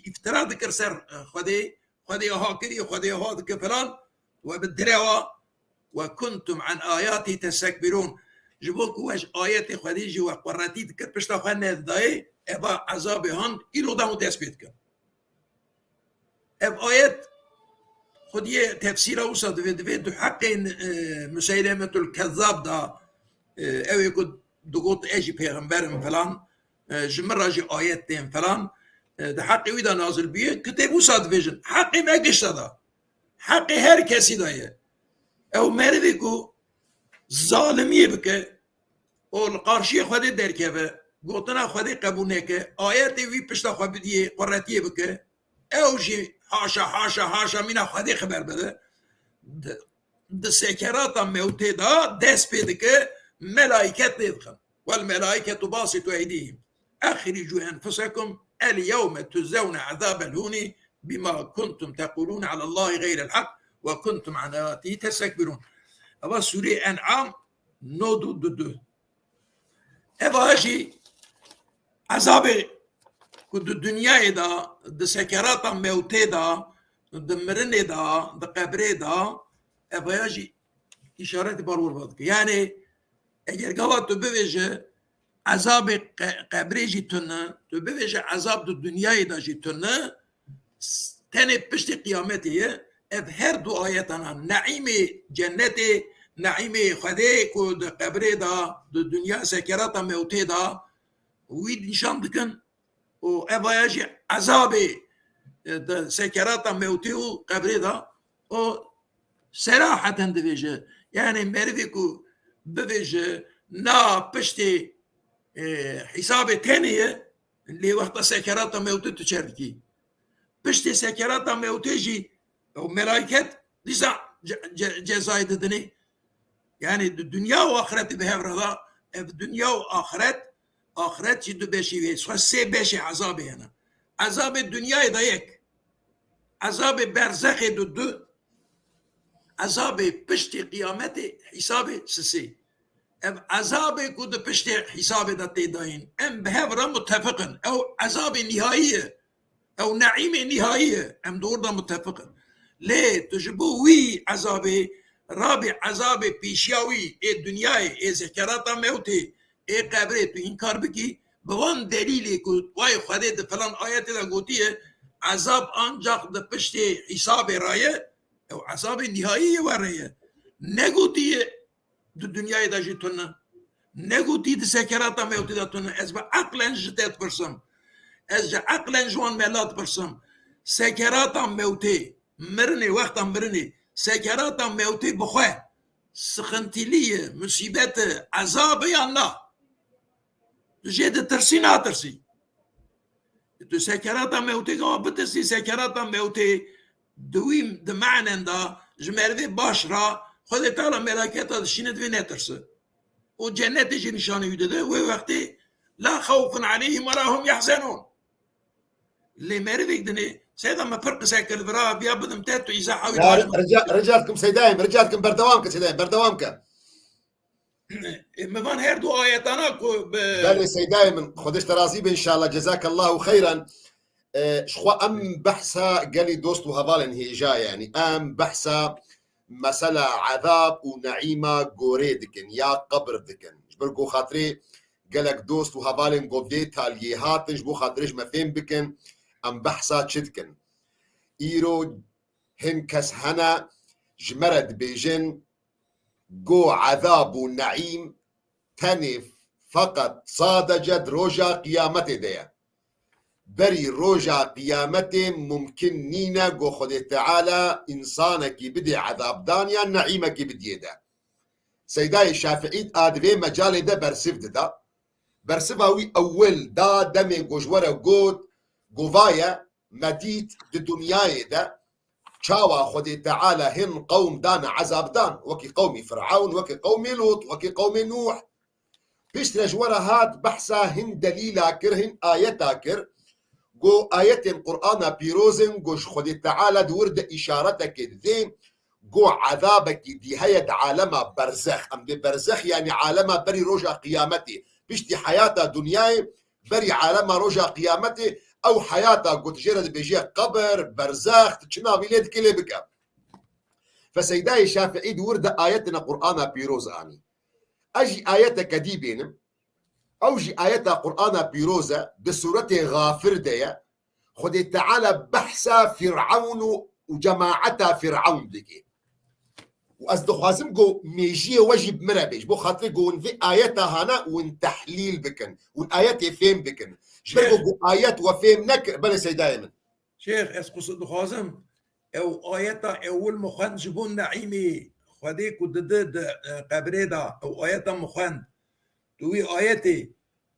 افتراض كرسر خدي هاكري خدي هذا كفلان وبالدروا وكنتم عن آياتي تستكبرون جبوكوا واش آياتي خدي جوا قراتي تكت بشتا خانه داي ابا عذاب هان إلو دامو تثبيت كن اب آيات خديه تفسير اوسط في حق مسيلمة الكذاب دا او يكون دقوط اجي پیغمبر فلان جمرة جي آيات تين فلان ده حقي ويدا نازل بيه كتاب اوسط فيجن حقي ما قشت دا حقي هر كسي دايه او مردي كو ظالمي بك او القارشي خده دركبه قوتنا خده قبونيك آيات وي پشتا خبديه قراتيه بك او جي حاشا مینا خودی خبر بده ده سکرات موتی دا دست پیده که ملائکت دیدخن والملائکت باسطوا ایدیهم اخرجوا انفسكم اليوم تجزون عذاب الهون بما كنتم تقولون على الله غير الحق وكنتم عن آياته تستكبرون اما سوره انعام نو دو اما هاشي عذاب كد الدنيا دا د سكرات موتي دا د مرني دا د قبري دا ابياجي اشاره برور بدك يعني اگر قوات تبيج عذاب قبري جيتنا تبيج عذاب الدنيا دا جيتنا تاني بشتي قيامتي اب هر دو اياتنا نعيم جنتي نعيم خديك د قبري دا د دنيا سكرات موتي دا ويد نشان دكن و ابايجي عذابي سكرات موتيو قبري دا و صراحة دفيجة يعني مرفيكو بفيجة نا پشتی حساب تانية اللي وقت سكرات موت تشاركي پشتی سكرات موت جي او ملائكت لسا جزاي ددني يعني الدنيا واخرت بهذا الدنيا واخرت جدو بشي سو سي بشي عذابي هنا عذاب الدنيا يضيق عذاب برزخ دو عذاب پشتی قيامتي حسابي سسي ام عذاب كود پشتی حساب دتي داين ام بهذا متفقا او عذاب نهائيه او نعيم نهائيه ام دور دا متفقا ليه تجبو وي عذابي رابع عذاب پیشیاوی ای دنیای ای ذکرات موتی ای قبره تو انکار بکی بوان دلیلی که وای خدا ده فلان آیت ده گوتیه عذاب آنجاق ده پشت حساب رایه او عذاب نهایی ورایه نگوتیه دو دنیای ده جیتونه نگوتی ده ذکرات موتی ده تونه از با عقلا جدت برسم از عقلا جوان ملات برسم ذکرات موتی مرنی وقتا مرنی سكرات موتي بخواه سخنتيلية مصيبات عذاب يا الله جيد ترسينا ترسي تو سكرات موتي كما بترسي سكرات موتي دويم دمعنى دا جمالي باشرة خذ تعالى ملاكاتا شينت في نترسي وجنات يجي نشاني يدده ووقتي لا خوف عليهم ولا هم يحزنون اللي ما يريد يقدني سيدا ما فرق ساكر برا بيا بدم تاتو يزاحوا رجالكم سيدايم رجالكم بردوامك سيدايم بردوامك مفان هيردو آياتانا قال لي سيدايم خدش ترازيب ان شاء الله جزاك الله خيرا شخوا ام بحثا قال لي دوست وهذال هي جاي يعني ام بحثا مسألة عذاب ونعيمة قوري دكن يا قبر دكن جبرقو خاطري قالك دوست وهذال قبدي تاليهات جبو خاطريش ما فين بكن ام بحثا تشدكن ايرو هن كس هنا جمرد بيجن جو عذاب ونعيم تنف فقط صادجت روجا قيامته ديا بري روجا قيامته ممكن نينا جو خد تعالى انسانك بدي عذاب دانيا نعيمك بدي ده سيداي الشافعي ادوي مجال ده برسف ده برسفاوي اول دا دمي جوجوره جود جوفايا مديت الدنيا ده شاوى خدي تعالى هن قوم دان عذاب دان وكي قومي فرعون وكي قومي لوط وكي قومي نوح بيشترج ورا هاد بحثا هن دليلا كرهن آياتا كر جو آيات القرآن بيروزن جوش خدي تعالى دورد إشارتك ذي جو عذابك دي هيد عالمة برزخ أم دي برزخ يعني عالمة بري رجع قيامتي بيشتي حياتا دنياي بري عالمة رجع قيامتي او حياتها قلت جيرد بيجي قبر برزاخ تشنا بيليد كلي بك فسيداي الشافعي ورد آياتنا قرآن بيروز آني أجي آياتك دي بينم أو جي آياتها قرآن بيروزة بسورة غافر ديا خدي تعالى بحثا فرعون وجماعتها فرعون ديكي وأصدق خازم جو ميجي وجب مرابيش بو خاطري جو في آياتها هنا وان تحليل بكن والآيات فين بكن شبكو آيات وفهم نك بلا سيدايما شيخ اسقو صدق خازم او آياتا اول مخان جبون نعيمي خديك ودد قبريدا او آياتا مخان توي آياتي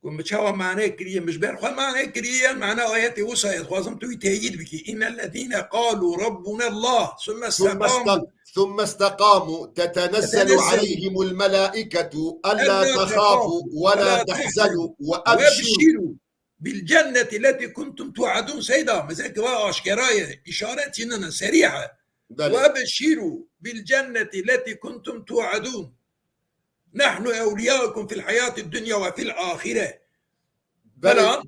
كون بتشاوى معناه كريه مش بيرخوا معناه كريه معناه آياتي وصايد خازم توي تهيد بكي إن الذين قالوا ربنا الله ثم استقاموا تتنزل عليهم الملائكة ألا تخافوا ولا تحزنوا وأبشروا بالجنة التي كنتم توعدون سيدا مزاك بقى أشكراية إشارات هنا سريعة وأبشروا بالجنة التي كنتم توعدون نحن أولياؤكم في الحياة الدنيا وفي الآخرة بلى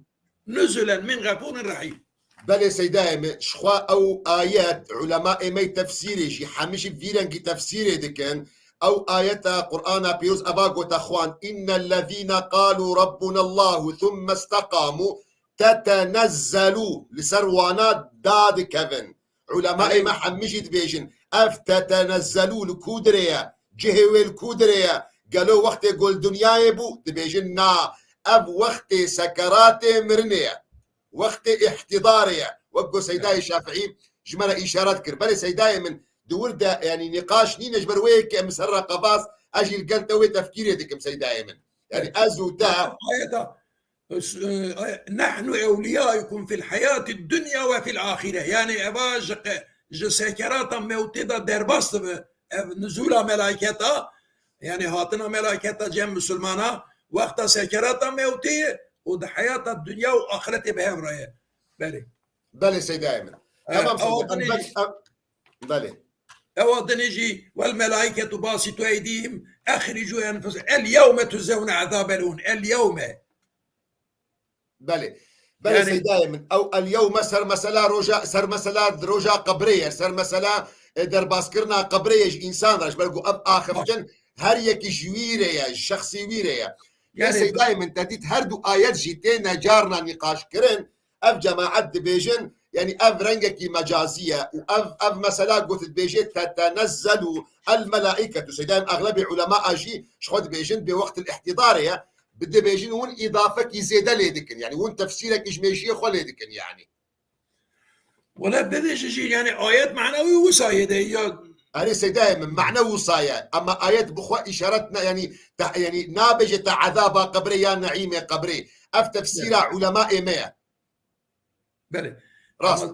نزلا من غفور رحيم بله سيدايم شخوا او آيات علماء مي تفسيري شي حمش فيرنجي تفسيري دكن او آيات قرآن بيروز اباغو تخوان ان الذين قالوا ربنا الله ثم استقاموا تتنزلوا لسروانات داد كفن علماء ما حمشت بيجن اف تتنزلوا الكودريا جهوي الكودريا قالوا وقت يقول دنيا يبو تبيجن نا اب وقت سكرات مرنيه وقت احتضارية وقو سيداي الشافعي جمال إشارات كربالي سيداي من دور دا يعني نقاش نين جبرويك مسرة قفاص اجي القلتوي تفكيري ديكم سي دائما يعني ازو تا نحن أولياؤكم في الحياة الدنيا وفي الآخرة يعني أبا سكرات موتدا دربست نزول ملائكتا يعني هاتنا ملائكتا جم مسلمانا وقت سكرات موتي ود حياة الدنيا وآخرة بهم رأيه بلي سي دائما تمام سيدي بلي أودنجي والملائكة باسطوا أيديهم أخرجوا أنفسكم اليوم تجزون عذاب الهون اليوم بلي يعني سي دائما او اليوم سر مسألة روجا قبرية سر مسألة درباسكرنا قبرية انسان راش بلقو اب اخر جن هر يكي جويرة يا شخصي ويرة يا سي دائما تديت هردو آيات جيتين جارنا نقاش كرن اف جماعة بيجن يعني اف رنجكي مجازية واف مسألة قلت بيجي تتنزل الملائكة سي دائما اغلب علماء اجي شخد بيجن بوقت الاحتضار بدي بيجين ون اضافك يزيد ليدكن يعني ون تفسيرك اجميشي خو ليدكن يعني ولا بديش يجي يعني آيات معنوي وصاية أنا دائما معنى وصايا اما آيات بخوا اشارتنا يعني نابجة عذاب قبري يا نعيم قبري اف تفسير علماء ما بله راس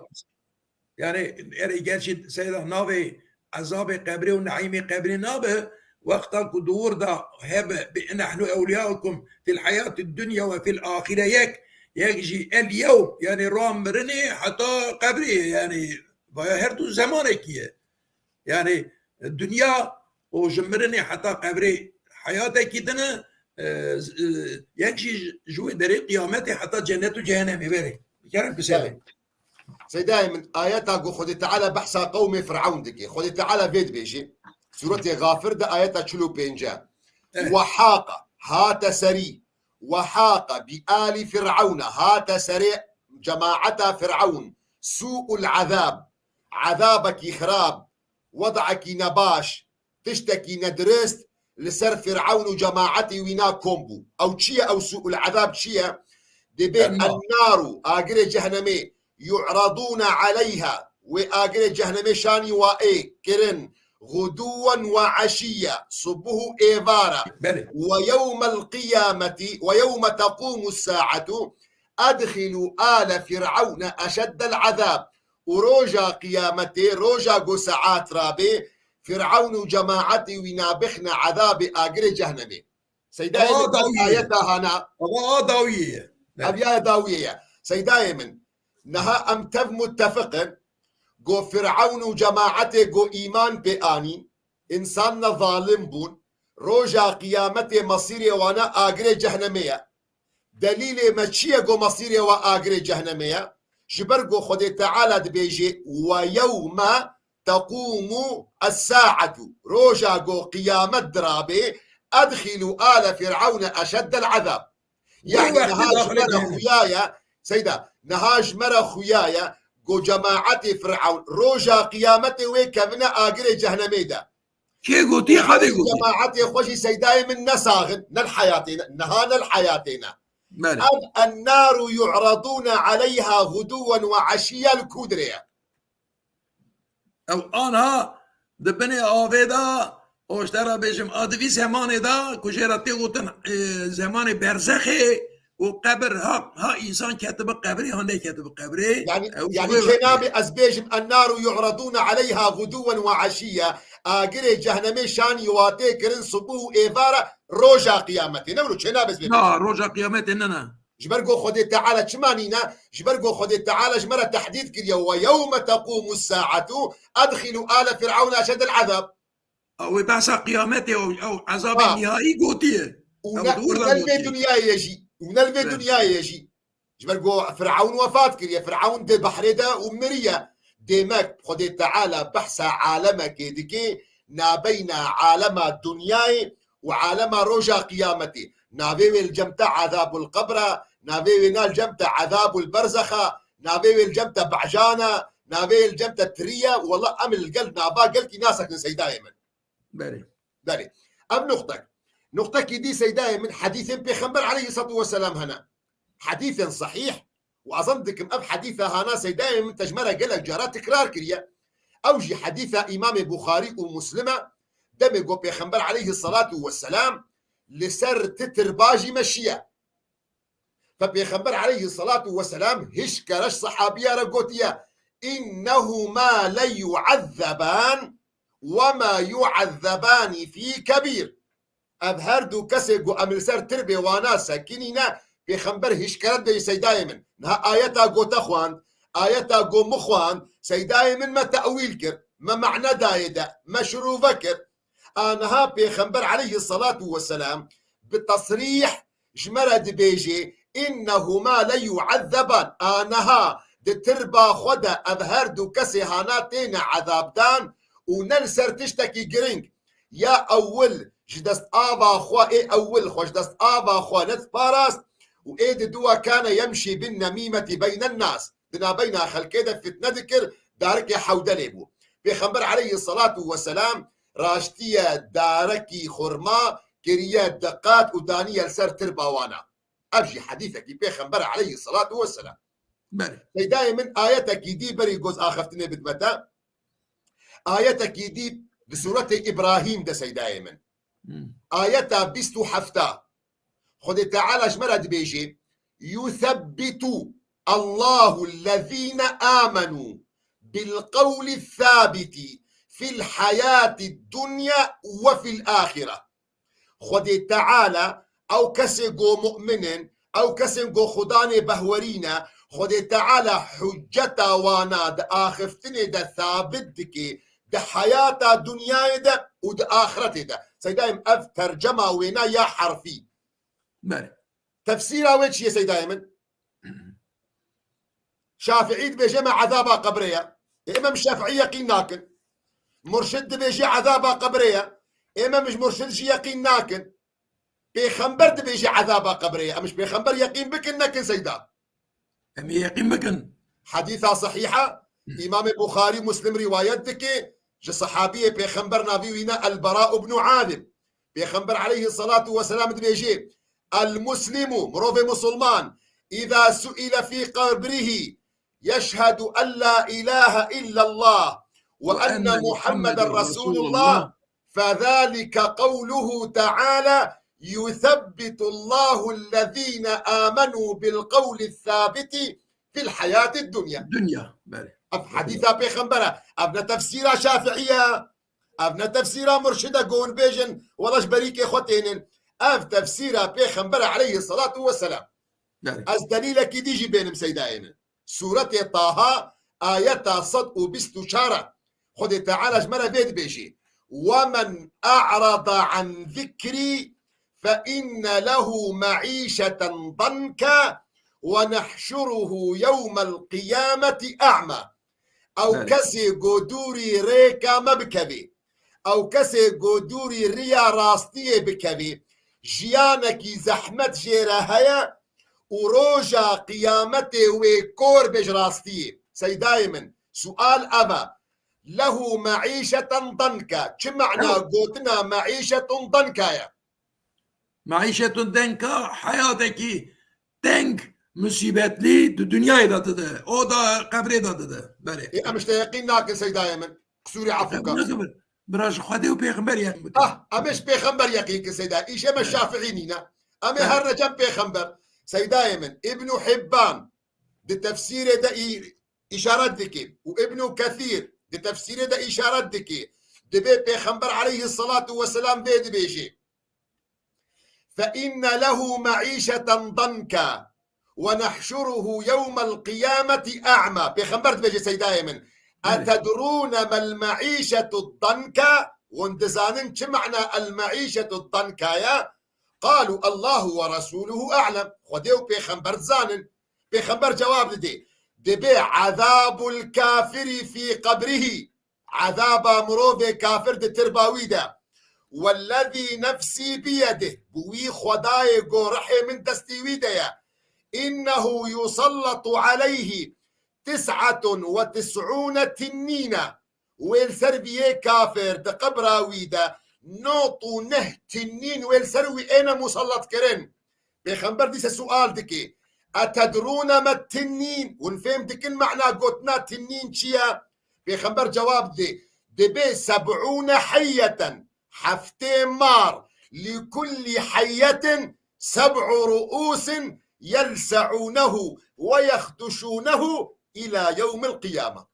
يعني قالش سيدة نابي عذاب قبري ونعيم قبري نابه وقت دور دا هب نحن أولياؤكم في الحياة الدنيا وفي الآخرة يجي اليوم يعني رام رني حتى قبري يعني هردو زمانك يعني الدنيا وجمرني حتى قبري حياتك دنا يجي جوي دري قيامتي حتى جنة وجهنم يبري كلام بسالي سي دائما آياتها خذ تعالى بحث قوم فرعون دكي خذ تعالى بيت بيجي سورة غافر ده آياتها تشلو بينجا وحاق هات سري وحاق بآل فرعون هات سري جماعة فرعون سوء العذاب عذابك خراب وضعك نباش تشتكي ندرست لسر فرعون وجماعتي وينا كومبو او تشيا او سوء العذاب تشيا دبي النار اجري جهنمي يعرضون عليها واجري جهنمي شاني واي كرن غدوا وعشيا صبه ايفارا ويوم القيامة ويوم تقوم الساعة ادخلوا آل فرعون اشد العذاب وروجا قيامتي روجا قو ساعات رابي فرعون وجماعتي وينابخنا عذاب اجري جهنمي سيداي آياتها هنا داوية أبيا داوية سيداي من نها أم تف متفق قو فرعون وجماعته قو إيمان بآني إنسان ظالم بون روجا قيامته مصيري وانا آجري جهنمية دليل مچيه قو مصيري وآجري جهنمية جبرقو خد تعالى دبيجي ويوم تقوم الساعة روجا قو قيامة درابي أدخلوا آل فرعون أشد العذاب يعني نهاج مرة خيايا سيدة نهاج مرة خيايا قو جماعة فرعون روجا قيامته ويكفنا آجري جهنمي ده كي قوتي خدي قوتي جماعتي خوشي سيداي من نساغن نلحياتنا نهانا الحياتنا النار يعرضون عليها غدوا وعشيا الكودرية او انا دبني آفيدا واشترى بيجم آدوي زمان دا كجيراتي غوتن زمان برزخي وقبر ها انسان كاتب قبري هندي كاتب قبري يعني جنابي ازبيجم النار يعرضون عليها غدوا وعشيا اجري جهنمي شان يواتي كرن صبو ايفارا روجا قيامتي نورو جنابي ازبيجم روجا قيامتي اننا جبرقو خدي تعالى تشمانينا جبرقو خدي تعالى جمرة تحديد كريا ويوم تقوم الساعة ادخلوا آل فرعون اشد العذاب وبعث قيامتي او عذاب النهائي قوتيه ونلبي دنيا يجي ونلبي دنيا يجي جبرقو فرعون وفات كريا فرعون دي بحر دا ومريا ديمك خدي تعالى بحث عالمك ديكي نابينا عالم الدنيا وعالم روجا قيامتي نابيوي الجمتة عذاب القبر نابيوي نال جمتة عذاب البرزخة نابيوي الجمتة بعجانة نابيوي الجمتة تريا والله أمل القلب نابا قلتي ناسك نسي دائما باري أم نقطك دي سيداي من حديث بيخمبر عليه الصلاة والسلام هنا حديث صحيح وأظن دكم أب حديثة هنا سيداي من تجمرة قلق جارات تكرار كريا أوجي حديثة إمام بخاري ومسلمة دمي قو بيخنبر عليه الصلاة والسلام لسر تتر باجي مشيه فبيخنبر عليه الصلاة والسلام هش كرش صحابيا رقوتيا إنهما ليعذبان وما يعذبان في كبير أبهردو كسيقو أمل سر تربي وانا ساكنينا بيخنبر هش كرد دي سيداي من نها آياتا قو تخوان آياتا قو مخوان سيداي من ما تأويل كر ما معنى دايدا مشروع فكر آنها بيخنبر عليه الصلاة والسلام بالتصريح جمرد بيجي إنهما ليعذبان آنها دي تربا خدا أبهردو كسي هاناتين عذاب دان ونلسر تشتكي جرينج يا أول جدست آبا خوا إيه أول خوا جدست آبا خوا نت باراست وإيد دوا كان يمشي بالنميمة بين الناس دنا بين خلكيدا فتنة ذكر دارك يا حودلي بو بيخنبر عليه الصلاة والسلام راشتية داركي خرما كريا دقات ودانية لسر ترباوانا أبجي حديثك بيخنبر عليه الصلاة والسلام دائما آياتك دي بري جوز آخفتني بدمتا آياتك دي بسورة إبراهيم ده دائما آياتا بيستو حفتا خد تعالى شمرد بيجي يثبت الله الذين آمنوا بالقول الثابت في الحياة الدنيا وفي الآخرة خد تعالى أو كسيقو مؤمن أو كسيقو خداني بهورينا خد تعالى حجتا وانا دا آخفتني دا ثابت دكي دا حياة دنيا دا ودا آخرتي دا سيدايم أف ترجمة وينا يا حرفي تفسيرها ويش يا سيدايم شافعي بيجمع عذابها قبرية إمام الشافعي يقين ناكن مرشد بيجي عذابها قبرية إمام مش مرشد يقين ناكن بيخنبر بيجي عذابها قبرية مش بيخنبر يقين بكن ناكن سيدا أمي يقين بكن حديثها صحيحة إمام البخاري مسلم روايتك صحابية بيخنبر نافيوينا البراء بن عاذب بيخنبر عليه الصلاة والسلام بيجي المسلم مروف مسلمان إذا سئل في قبره يشهد أن لا إله إلا الله وأن محمد رسول الله فذلك قوله تعالى يثبت الله الذين آمنوا بالقول الثابت في الحياة الدنيا حديثة بيخنبرة أبنى تفسيرها شافعية أبنى تفسيرها مرشدة قول بيجن والله جبريك إخوتين أف تفسيرها بيخنبرة عليه الصلاة والسلام از دليلك ديجي بينم سيداين سورة طه آية صد وبستو شارع خد تعالى جمرة بيت بيجي ومن أعرض عن ذكري فإن له معيشة ضنكا ونحشره يوم القيامة أعمى أو كسي قدوري ريكا مبكبي أو كسي قدوري ريا راستي بكبي جيانكي زحمت جيرهايا وروجا قيامته وكور بجراستي سيدايمن سؤال أبا له معيشة ضنكا شو معنى قوتنا معيشة ضنكا معيشة ضنكا حياتك دنك مصيبت لي دنياي داده او دا قبري داده بله مش يقين ناكن سيدايمن سوري عفوك براش خدي وبيغمبر يا امش بيغمبر يقين سيدا ايش اما الشافعينينا امي هرجم بيغمبر سيدايمن ابن حبان دي تفسير ده اشارات دكي وابن كثير دي تفسير ده اشارات دكي دي بيغمبر عليه الصلاة والسلام بيد بيجي فإن له معيشة ضنكا ونحشره يوم القيامة أعمى بيغمبرت بيجي سيدايمن أتدرون ما المعيشة الضنكا واندزانن شو معنى المعيشة الضنكا يا قالوا الله ورسوله أعلم خديو بيغمبر زانن بيغمبر جواب دي بي عذاب الكافر في قبره عذاب مروف كافر دي ترباويدا والذي نفسي بيده بوي خداي قرحي من دستيويدا إنه يسلط عليه 99 تنينة والسربية كافر دقبراويدا نوطو نه تنين والسروي أنا مسلط كرن بيخنبر ديس السؤال دكي أتدرون ما التنين ونفهم دكين معنى قوتنا تنين شيا بيخنبر جواب دي بي 70 حية حفتي مار لكل حية 7 رؤوس يلسعونه ويخدشونه إلى يوم القيامة.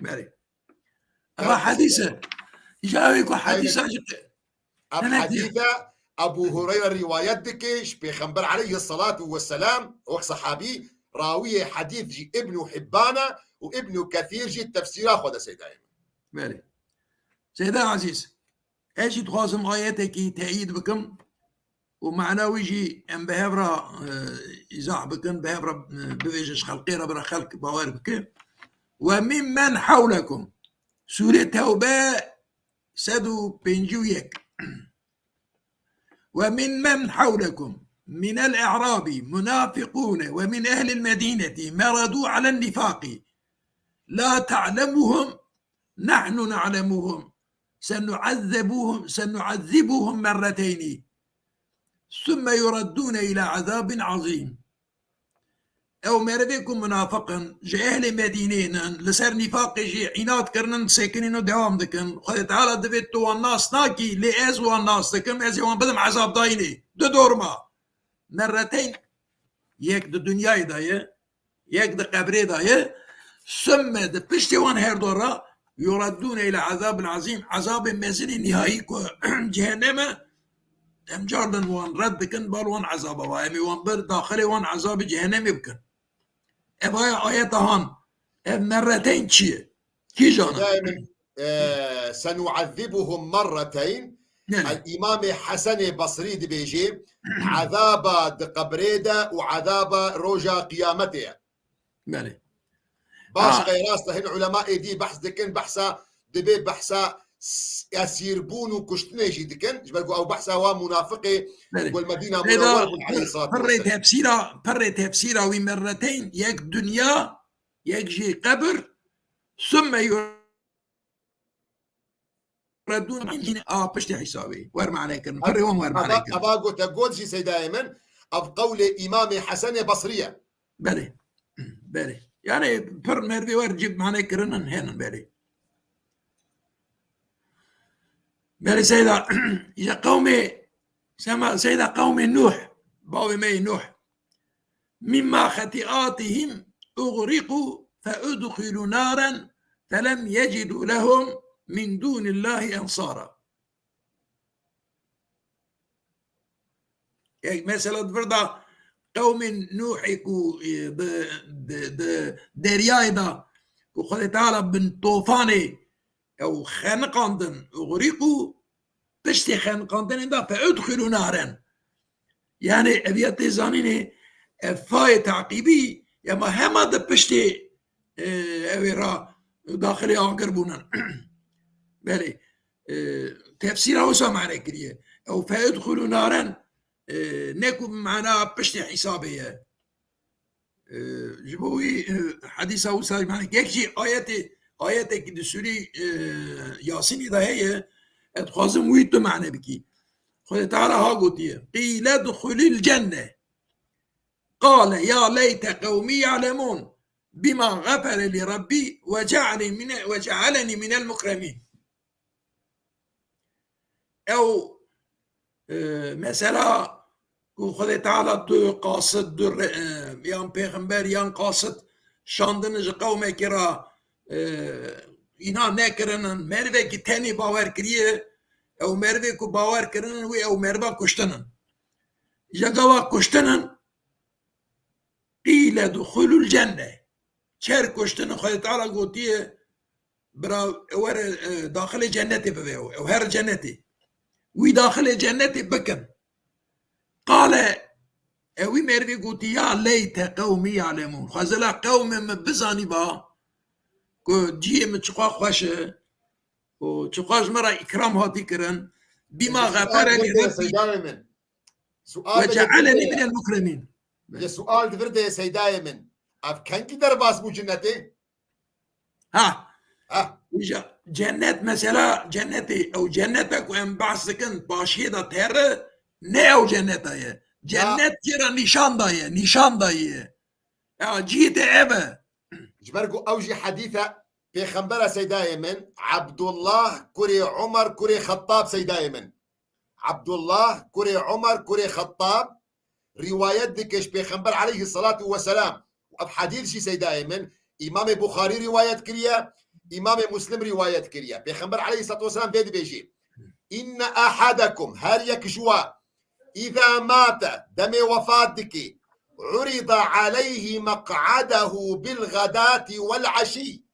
بله أما حديثة جاويكو حديثة أب حديثة أبو هريرة رواية دكش بيخنبر عليه الصلاة والسلام وصحابي راوية حديث جي ابن حبانة وابن كثير جي التفسير أخذ سيدة أيمن. بله سيدة عزيز ايش تخاصم آياتك تأييد بكم ومعناوي جي ام بهبرا إزاح بكم بهبرا بفيجش خلقيرا برا خلق باور بكم وممن حولكم سورة توبة سدو بنجويك ومن حولكم من الأعراب منافقون ومن أهل المدينة مردوا على النفاق لا تعلمهم نحن نعلمهم سنعذبهم مرتين ثم يردون إلى عذاب عظيم. أو مردكم منافقا جاء أهل مدينين لسر نفاق جي عناد كرنن ساكنين ودوام دكن خذ تعالى دبيت والناس ناكي لأز والناس دكن أزي وان بدم عذاب دايني دورما مرتين يك الدنيا دايه يك قبري دايه ثم بشتي وان هردورا يردون إلى عذاب عظيم عذاب مزن نهائي جهنم ام جاردن وان رد كن بال وان عذاب وامي وان بر داخلي وان عذاب جهنم يبكن ابايا آيات هان مرتين شيء كي جانا سنعذبهم مرتين. نعم. الإمام حسن بصري بيجي عذاب قبريدا وعذاب روجا قيامته. بله باش غيراس هن علماء دي بحث دكن بحثا دبي بحثا يسيربون وكشتنيجي دكن جبرقوا او بحثا ومنافقي والمدينه منوره عليه الصلاه والسلام. بر تفسيرا ومرتين يك دنيا يك جي قبر ثم يردون من بشتي حسابي ور عليك بر يوم ور عليك ابا قلت شي سيد ايمن اب قول امام حسن بصريه. بله بله يعني بر مربي ور جيب معنا كرنن هنا بله بل سيدة يا قومي سما سيدة قوم نوح باوي مي نوح مما خطيئاتهم أغرقوا فأدخلوا نارا فلم يجدوا لهم من دون الله أنصارا. يعني مثلا فرضا قوم نوح كو دريايدا وخذ تعالى بن طوفاني أو خنقاندن أغرقوا بشتي خنقاندن دا فأدخلوا نارا يعني أبيات زانيني فاي تعقيبي يما هما دا بشتي أبيرا داخلي آقربونا بلي تفسيرها وسا معنى كريه أو فأدخلوا نارا نكو معنا بشتي حسابية جبوي حديثة وسا معنى يكشي آياتي كده سوري ياسيني ده هي اتخازم ويتو معنى بكي خذ تعالى ها قوتيه قيل ادخل الجنة قال يا ليت قومي يعلمون بما غفر لربي وجعلني من المكرمين. أو مثلا خذ تعالى دو قاصد دو يان پیغمبر يان قاصد شاندنج قومي كرا اینا نکردن مروه که تنی باور کریه او مروه که باور کردن و او مروه کشتنن جگوا کشتنن قیل دخول الجنه چر کشتن خود تعالی گوتیه برا ور داخل جنتی ببیو او هر جنتی وی داخل جنتی بکن قال اوی مروه گوتی یا لیت قومی یعلمون خزلا قوم بزانی با جيه متشقا خوشه وتشقاش مرة إكرام هاتي كرن بما غفر لي وجعلني من المكرمين. السؤال دفرده يا سيد دائما أف كان كدر باس مو جنتي ها جنت مثلا جنتي أو جنتك وإن بعثكن باشيدة تهر نأو جنتها جنت كرا نشان دايه جيت أبا جبرقو أوجي حديثة بيخنبرة سيداي من عبد الله كري عمر كري خطاب سيداي من عبد الله كري عمر كري خطاب روايات دكش بيخنبر عليه الصلاة والسلام حديث شي سيداي من إمام بخاري رواية كريا إمام مسلم رواية كريا بيخنبر عليه الصلاة والسلام بيد بيجي إن أحدكم هل يكجوا إذا مات دم وفاتك عرض عليه مقعده بالغداة والعشي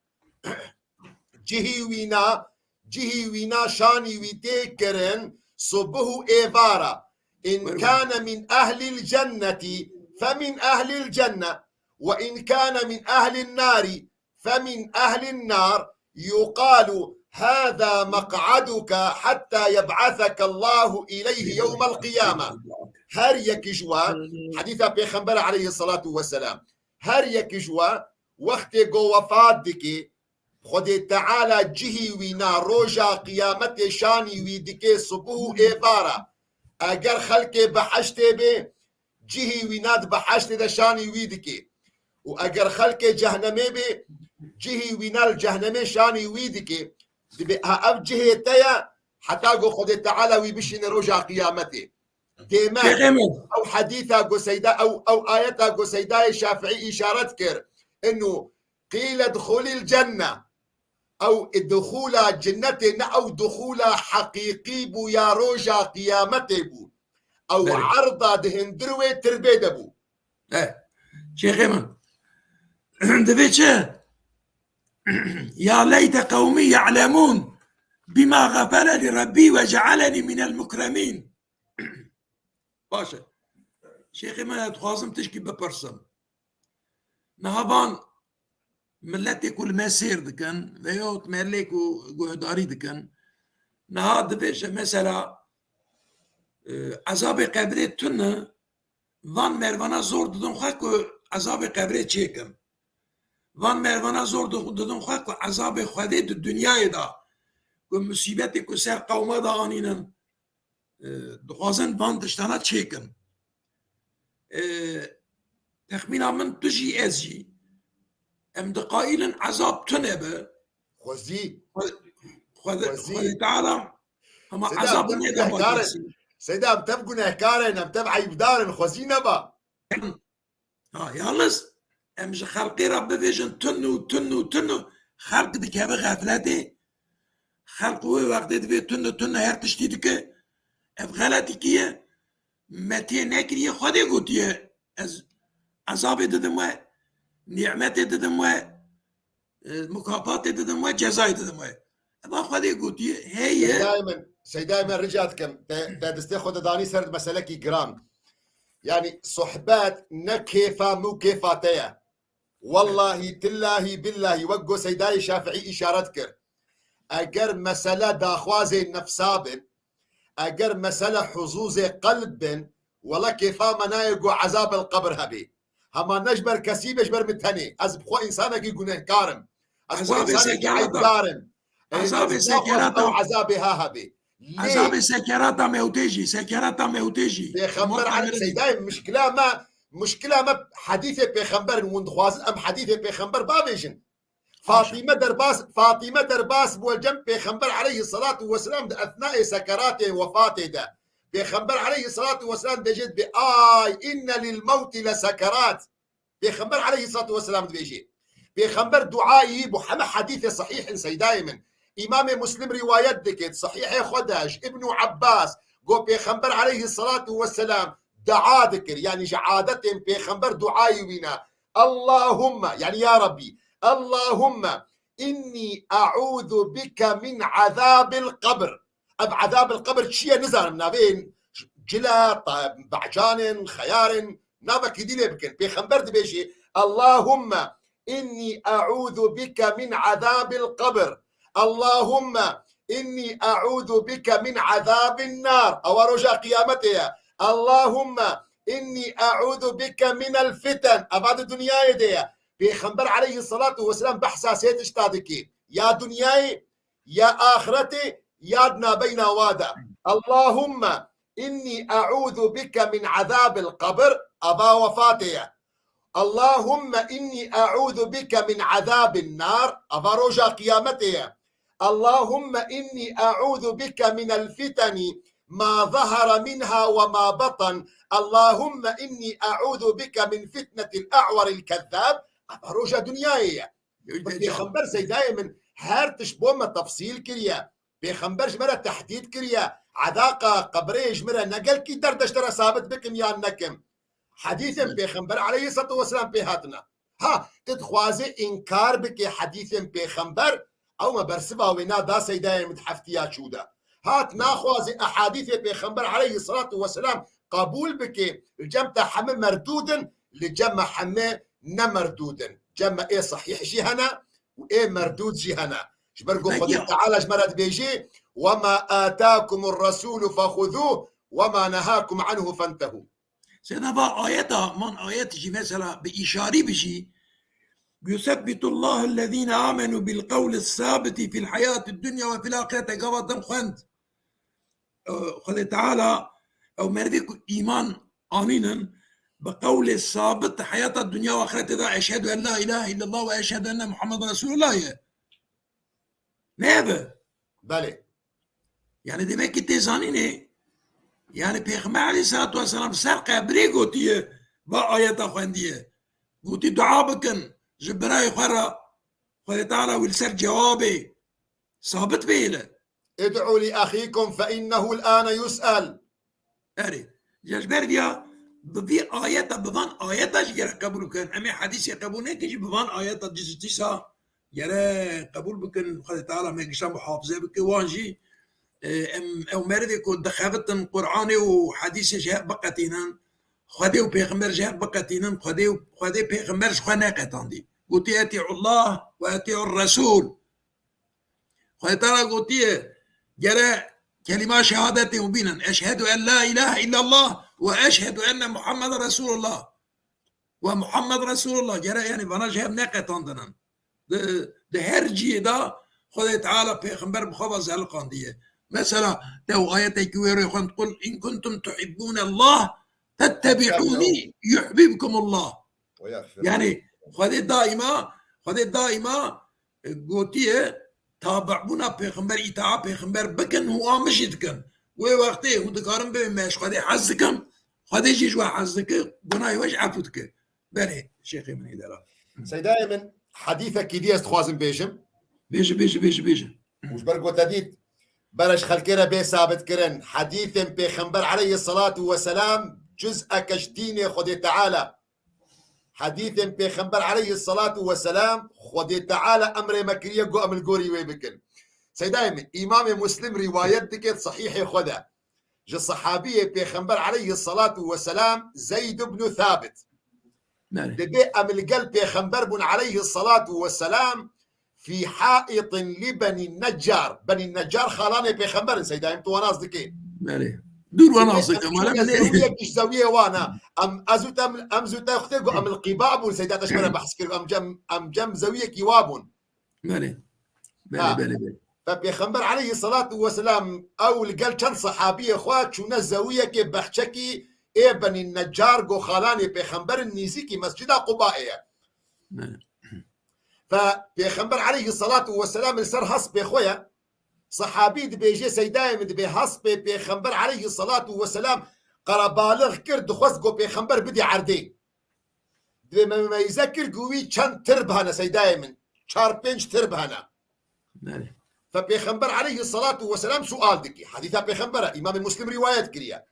جهي وينا شاني ويتكرن صبه إيفارا إن كان من أهل الجنة فمن أهل الجنة وإن كان من أهل النار فمن أهل النار يقال هذا مقعدك حتى يبعثك الله إليه يوم القيامة هر يكجوا حديث پیغمبر عليه الصلاة والسلام هر يكجوا وقت قو وفات دكي خود تعالى جهي وينا روجا قيامت شاني ويدكي صبوه إيبارا اگر خلق بحشت به جهي ويناد بحشت دا شاني ويدكي و اگر خلق جهنمي به جهي وينال جهنمي شاني ويدكي دبي اب جهي تيا حتى قو خود تعالى ويبشن روجا قيامته ديما او حديثا قسيدا او ايتا قسيدا الشافعي اشارت كر انه قيل ادخل الجنه او الدخول جنتنا او دخول حقيقي بو يا روجا قيامته بو او عرضه دهندروي تربيده بو شيخ ايمن دبيتشه يا ليت قومي يعلمون بما غفر لي ربي وجعلني من المكرمين باشا شيخ ايمن تخوازم تشكي ببرسم نهبان ملتي كل ما سير دكن ويوت ملك وجهداري دكن نهاد بيش مثلا عذاب قبري تنه وان مروانا زور ددن خاكو عذاب قبري چيكم وان مروانا زور ددن خاكو عذاب خودي د دنیای دا کو مصیبت کو سر قوم دا انینن دخوازن وان دشتانا چيكم تخمينا من تجي ازجي ام دقائل عذاب تنبه خوزي خوزي تعالى اما عذاب نيدا سيدا بتبقوا نهكارن بتبع يبدارن خوزي نبا يالس امش خلقي رب فيجن تنو خلق دك هبه غفلتي خلق هو وقت دي تنو هر تشتي دك اف غلطي كيه متي نكري خودي قوتيه از عذاب ددم نعمت ددم مكافات ددم جزاء ددم ما خودي قوتيه هي دائما رجعتكم تستخدم داني سرد مسلكي جرام يعني صحبات نكيفة مو كيفاتية والله تالله بالله وقو سيداي شافعي إشارتك أجر مسألة داخوازي نفساب أجر مسألة حظوظ قلب والله كيفا منايقو عذاب القبر هبي هما نجبر كسيب يجبر متهني از بخو إنسانك يقونه كارم از بخو إنسانك عيد دارم عذاب سكرات أو عذابها هبي عذاب سكرات موتيجي بيخبر عن سيداي مشكلة ما حديث بيخبر وندخواز ام حديث بيخبر بابيجن فاطمة درباس بوالجنب بيخبر عليه الصلاة والسلام اثناء سكرات وفاته ده بيخبر عليه الصلاة والسلام بيجد بآي إن للموت لسكرات بيخبر عليه الصلاة والسلام بيجي بيخبر دعائي بحمى حديث صحيح سيداي من إمام مسلم روايات دكت صحيح خداج ابن عباس قو بيخبر عليه الصلاة والسلام دعاء ذكر يعني جعادة بيخبر دعائي بنا اللهم يعني يا ربي اللهم إني أعوذ بك من عذاب القبر أب عذاب القبر شيء نزار من بين جلا بعجان خيار نافا كديلة بكن بيخبر دبيشي اللهم إني أعوذ بك من عذاب القبر اللهم إني أعوذ بك من عذاب النار أو رجاء قيامتها اللهم إني أعوذ بك من الفتن أبعد الدنيا يديها بيخبر عليه الصلاة والسلام بحساسية اشتادكي يا دنياي يا آخرتي يادنا بين وادا اللهم إني أعوذ بك من عذاب القبر أبا وفاتها اللهم إني أعوذ بك من عذاب النار أفروجا قيامته. اللهم إني أعوذ بك من الفتن ما ظهر منها وما بطن. اللهم إني أعوذ بك من فتنة الأعور الكذاب أفروجا دنياي. بيخنبر زي دائما هارتش بوما تفصيل كريا بيخنبرش مرة تحديد كريا عذاقة قبريج مرة نقل كي دردش ترى ثابت بكم يا نكم حديث بيخنبر عليه الصلاة والسلام بهاتنا ها تتخوازي إنكار بك حديث بيخنبر أو ما برسبها وينا دا سيدايا متحفتيات شودا هات ناخوازي أحاديث بيخنبر عليه الصلاة والسلام قبول بك الجمع حمى مردودا لجمع حمى نمردودا جمع إيه صحيح جهنا وإيه مردود جهنا جبرقو خذ تعالى جمرت بيجي وما آتاكم الرسول فخذوه وما نهاكم عنه فانتهوا. سيدنا بقى آياتها من آيات جي مثلا بإشاري بجي يثبت الله الذين آمنوا بالقول الثابت في الحياة الدنيا وفي الآخرة قوة خند خذ تعالى أو مردك إيمان آمينا بقول الثابت حياة الدنيا وآخرة ذا أشهد أن لا إله إلا الله وأشهد أن محمد رسول الله نابه بله يعني دي ماكي تزانيني يعني بيغمى عليه الصلاة والسلام سرقة بري قوتي با آيات أخواندية قوتي دعا بكن جبراي خرا خذ تعالى والسر جوابي ثابت بيله ادعوا لأخيكم فإنه الآن يسأل أري جاجبر بيا ببي آيات ببان آيات جيرا قبول كن أمي حديث قبول نكجي ببان آيات جزتيسا يرى قبول بكن خذ تعالى ما يقشان محافظة بك وانجي او مردي كو دخابت قرآني وحديث جاء بقتينا خذي وبيغمبر جاء بقتينا خذي بيغمبر شخوانا قتاندي قلتي اتيعوا الله واتيعوا الرسول خذي تعالى قلتي جرى كلمة شهادتي مبينا أشهد أن لا إله إلا الله وأشهد أن محمد رسول الله ومحمد رسول الله جرى يعني بنا جاء بناقتاندنا ده هرجي ده خذي تعالى بيغمبر بخبز القاندية مثلا تو آياتك ويريخون تقول إن كنتم تحبون الله فاتبعوني يحببكم الله يعني خذي دائما قوتيه تابعونا بيغمبر إتاعة بيغمبر بكن هو مشيدكن ووقتي هو دكارن بماش خذي حزكم خذي جيجوا حزك بناي وش عفوتك بله شيخي من إدارة سيدايما حديثك كيدي استخوازن بيجم بيجي وش برقو تديد بلش خلكنا بي ثابت كرن حديث بيخنبر عليه الصلاة والسلام جزء كشتيني خدي تعالى حديث بيخنبر عليه الصلاة والسلام خدي تعالى أمر مكرية قو أمر قوري ويبكن سيدايما إمام مسلم رواية دكت صحيح خدا جو صحابية بيخنبر عليه الصلاة والسلام زيد بن ثابت دبي أمر قلب بيخنبر بن عليه الصلاة والسلام في حائط لبني النجار بني النجار خلاني بيخمبر سيدايم تو ناس دكي مالي دور وناصك مالا زاوية كيش زاوية وانا ازوت اختيقو ام القباب سيدات اشمرا بحث كيرو ام جم زاوية كيوابون مالي فبيخمبر عليه الصلاة والسلام او لقال كان صحابي اخوات شو ناس زاوية كي بحشكي ايه بني النجار قو خلاني بيخمبر النيزيكي مسجد قبائية فبيخمبر عليه الصلاة والسلام السر هصبي خويا صحابي بيجي سيدايم دبي هصبي بيخمبر عليه الصلاة والسلام قربالغ كرد خسقو بيخمبر بدي عردي دبي ما يذكر قوي كان تربهنا سيدايم شار بينش تربهنا فبيخمبر عليه الصلاة والسلام سؤال دكي حديثة بيخمبر إمام المسلم رواية كريا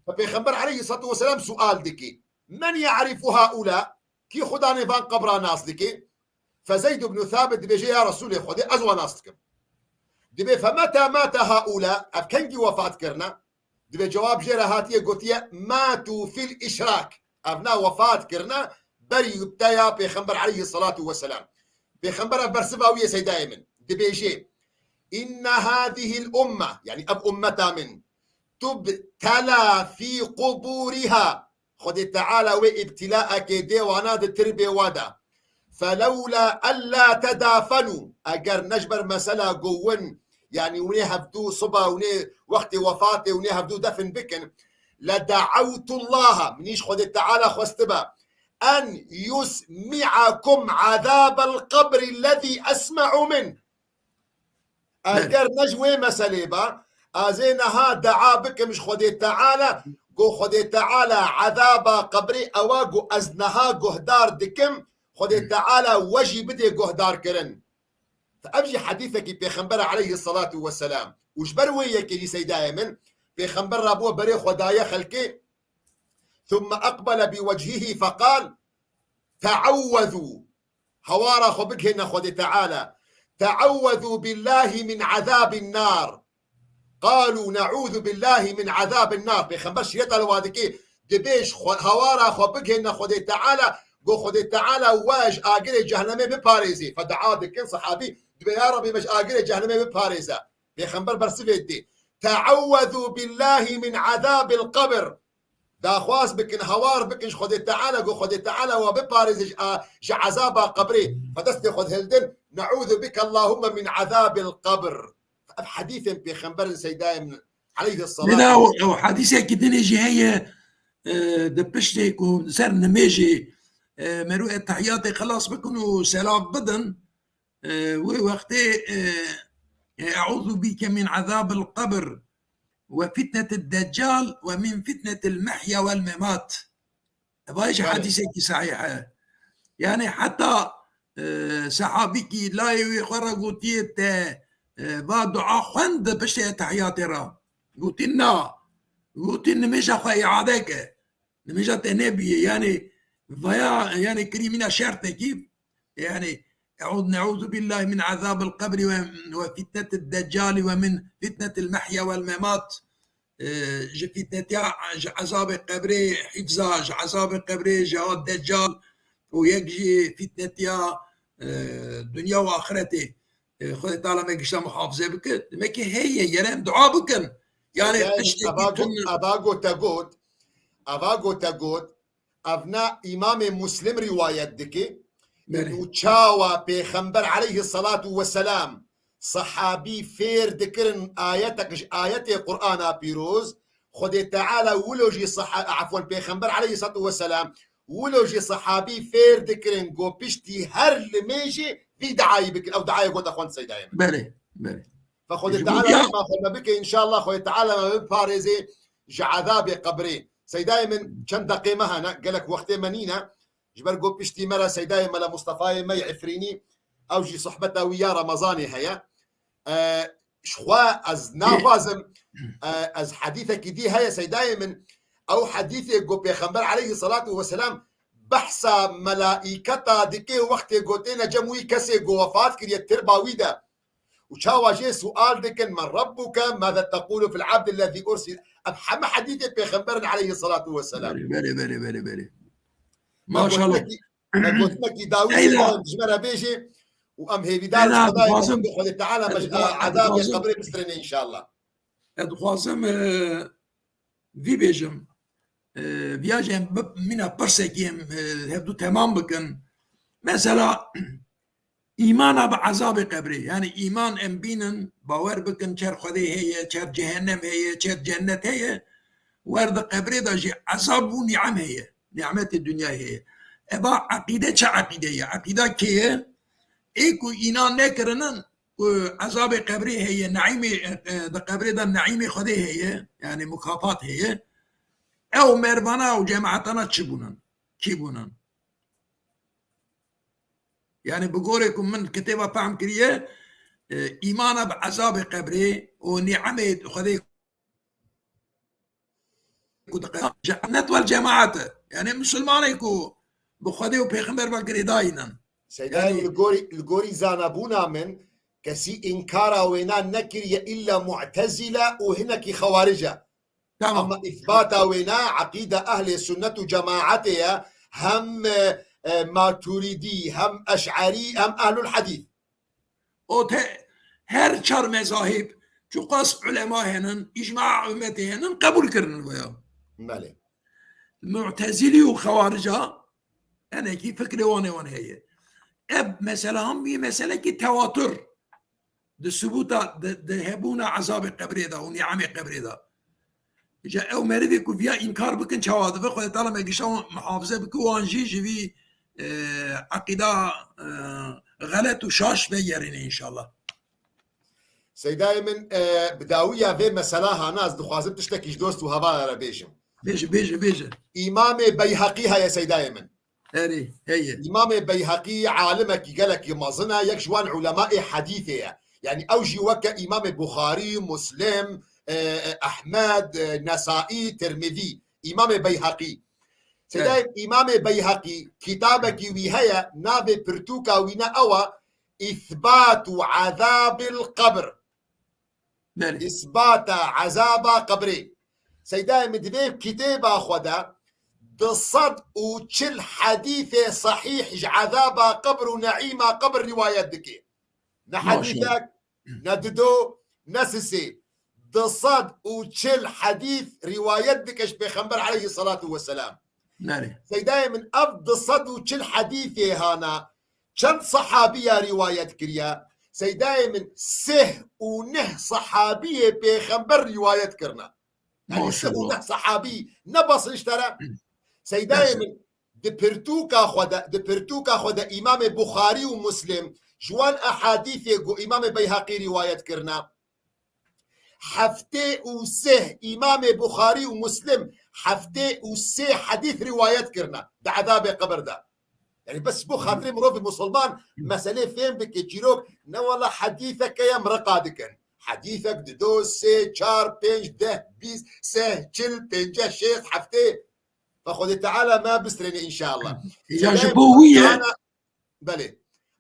فبيخمبر عليه الصلاة والسلام سؤال دكي من يعرف هؤلاء كي خداني فان قبرا ناس دكي فزيد بن ثابت بيجي يا رسول الله خذي أزوى ناستكم دبي فمتى مات هؤلاء أفكنجي وفاة كرنا دبي جواب جيرا هاتية قوتية ماتوا في الإشراك أبنا وفاة كرنا بري يبتايا بيخنبر عليه الصلاة والسلام بيخنبر برسباوية سيدايا من دبي جي إن هذه الأمة يعني أب أمتا من تبتلى في قبورها خذي تعالى وابتلاءك ديوانا تربي وادا فلولا ألا تدافنوا أجر نجبر مسألة قوون يعني وني هفدو صبا وني وقت وفاتي وني هفدو دفن بكن لدعوت الله منيش خذ تعالى خستبا أن يسمعكم عذاب القبر الذي أسمع منه. أجر نجوي مسألة با أزينها دعا بك مش خدي تعالى قو خدي تعالى عذاب قبري أواقو أزنها قهدار دكم خدي تعالى وجي بدي قهدار كرن. فأبجي حديثك بيخنبر عليه الصلاة والسلام وجبر وياك لي سيدايا من بيخنبر رابوه بري خدايا خلقي ثم أقبل بوجهه فقال تعوذوا هوارا خبكهن خدي تعالى تعوذوا بالله من عذاب النار. قالوا نعوذ بالله من عذاب النار. بيخنبرش يتلوادكي دبيش هوارا خبكهن خدي تعالى قو خدي تعالى واج آقل جهنمي بباريزي. فدعا دكين صحابي دبي يا ربي مش آقل جهنمي بباريزا. بيخنبر برسفيدي تعوذوا بالله من عذاب القبر. دا خواس بكن هوار بكن خدي تعالى قو خدي تعالى وبباريز عذاب قبري. فدست خد هلدن نعوذ بك اللهم من عذاب القبر. حديث بيخنبر سيداي عليه الصلاة لا او حديثه كده نجي هي دبشتك وسر نميجي مروء التحيات خلاص بكونوا سلام بدن ووقتي اعوذ بك من عذاب القبر وفتنة الدجال ومن فتنة المحيا والممات. بايش حديثك صحيحة يعني حتى صحابيك لا يخرجوا تيت دعاء خند بشتي تحياتي را قلت مش اخوي عادك مش تنبي يعني فيا يعني كريمنا شرطه كيف يعني نعوذ بالله من عذاب القبر وفتنة الدجال ومن فتنة المحيا والممات. فتنة عذاب القبر حفظاج عذاب القبر جاء الدجال ويجي فتنة دنيا وآخرته. خذ تعالى ما يقشتا محافظة بك ما كي هي يرام دعاء بكن يعني أباغو تقود أبناء إمام مسلم رواية دكي إنه تشاوى بيخنبر عليه الصلاة والسلام صحابي فير ذكرن آياتك آيات القرآن بيروز خدي تعالى ولوجي عفوا بيخنبر عليه الصلاة والسلام ولوجي صحابي فير ذكرن جو بيشتي هر لميجي في دعاية بك أو دعاية قلت أخوان سيدايا بلي فخدي تعالى ما خدنا بك إن شاء الله خدي تعالى ما ببارزي عذاب قبري سيدايا من كم دقيقة هنا قالك وقت منينا جبر قو بيشتي مرة سيدايا ملا مصطفى ما يعفريني أو جي صحبته ويا رمضاني هيا شخوا از نافازم از حديثك دي هيا سيدايا من أو حديثي قو بيخنبر عليه الصلاة والسلام بحثا ملائكتا دكي وقت قوتينا جموي كسي قو وفات كريا ترباويدا وشاوا جي سؤال دكن من ربك ماذا تقول في العبد الذي أرسل أبحم حديثي بيخنبر عليه الصلاة والسلام بلي ما شاء الله ما قلت لك داوود جمرة بيجي وام هي بدال خدای تعالى عذاب القبر بسترني ان شاء الله ادخوازم في بيجم بياجم منا برسكيم هبدو تمام بكن مثلا ايمان بعذاب قبري يعني ايمان ام بينن باور بكن چر خدي هي چر جهنم هي چر جنت هي ورد قبري دا جي عذاب ونعم هي نعمت الدنيا هي ابا عقيده چه عقيده عقيده كيه ايكو اینا نکرنن عذاب قبری هي نعيمي ده قبري ده نعيمي خدي هي يعني مكافات هي او مروانا و جماعتنا چی بونن يعني بقولكم من كتابة فهم كريه ايمانا بعذاب قبري و نعمه خدي جنت والجماعات يعني مسلمان يكو بخدي و پیغمبر بكري داينن سيداي الجوري زانبونا من كسي إنكارا وينا نكري إلا معتزلة وهناك خوارجة أما إثباتا وينا عقيدة أهل السنة جماعتها هم ماتريدي هم أشعري هم أهل الحديث هر چار مذاهب جو قصب علماء هنن إجماع أمته هنن قبول كرنن ويا مالي معتزلي وخوارجة أنا كي فكري وانا هي اب مثلا هم بي مثلا كي تواتر ده ثبوت ده هبونا عذاب قبري ده ونعم قبري ده جا او مردی کو ویا انکار بکن چواده و خود تعالی مگیشا محافظه بکو وانجی جوی عقیده غلط و شاش بگیرین انشالله. سيداي من بداوية في مسألة ناس دخوازم تشتكيش دوست وهذا را بيجم بيجي إمام بيهقي هيا سيداي من هي إمام بيهقي عالمك قالك يمازنا يكجوان علماء حديثة يعني أوجي وكا إمام بخاري مسلم أحمد نسائي ترمذي إمام بيهقي سيداي إمام بيهقي كتابك وهي نابي برتوكا وينا أوا إثبات عذاب القبر إثبات عذاب قبري سيداي مدبيب كتابة خدا بالصد وشل حديث صحيح عذاب قبر ونعيم قبر رواية دكي نحديثك نددو نسسي بالصد وشل حديث رواية دكش بخنبر عليه الصلاة والسلام سيداي من أفضل صد وشل حديثي هانا كم صحابية رواية كريا سيداي من سه ونه صحابية بخنبر رواية كرنا يعني سه ونه صحابي نبص اشترى سيداي من دبرتوكا خدا إمام بخاري ومسلم جوان أحاديث جو إمام بيهقي رواية كرنا حفتي وسه إمام بخاري ومسلم حفتي وسه حديث رواية كرنا ده عذاب قبر ده يعني بس بو خاطري مروفي مسلمان مسألة فين بك جيروك نوالا حديثك يا مرقادك حديثك دو سي چار پنج ده بيس سه چل پنجه شيخ حفتي فخذ تعالى ما بسرني ان شاء الله يا جبوية بلي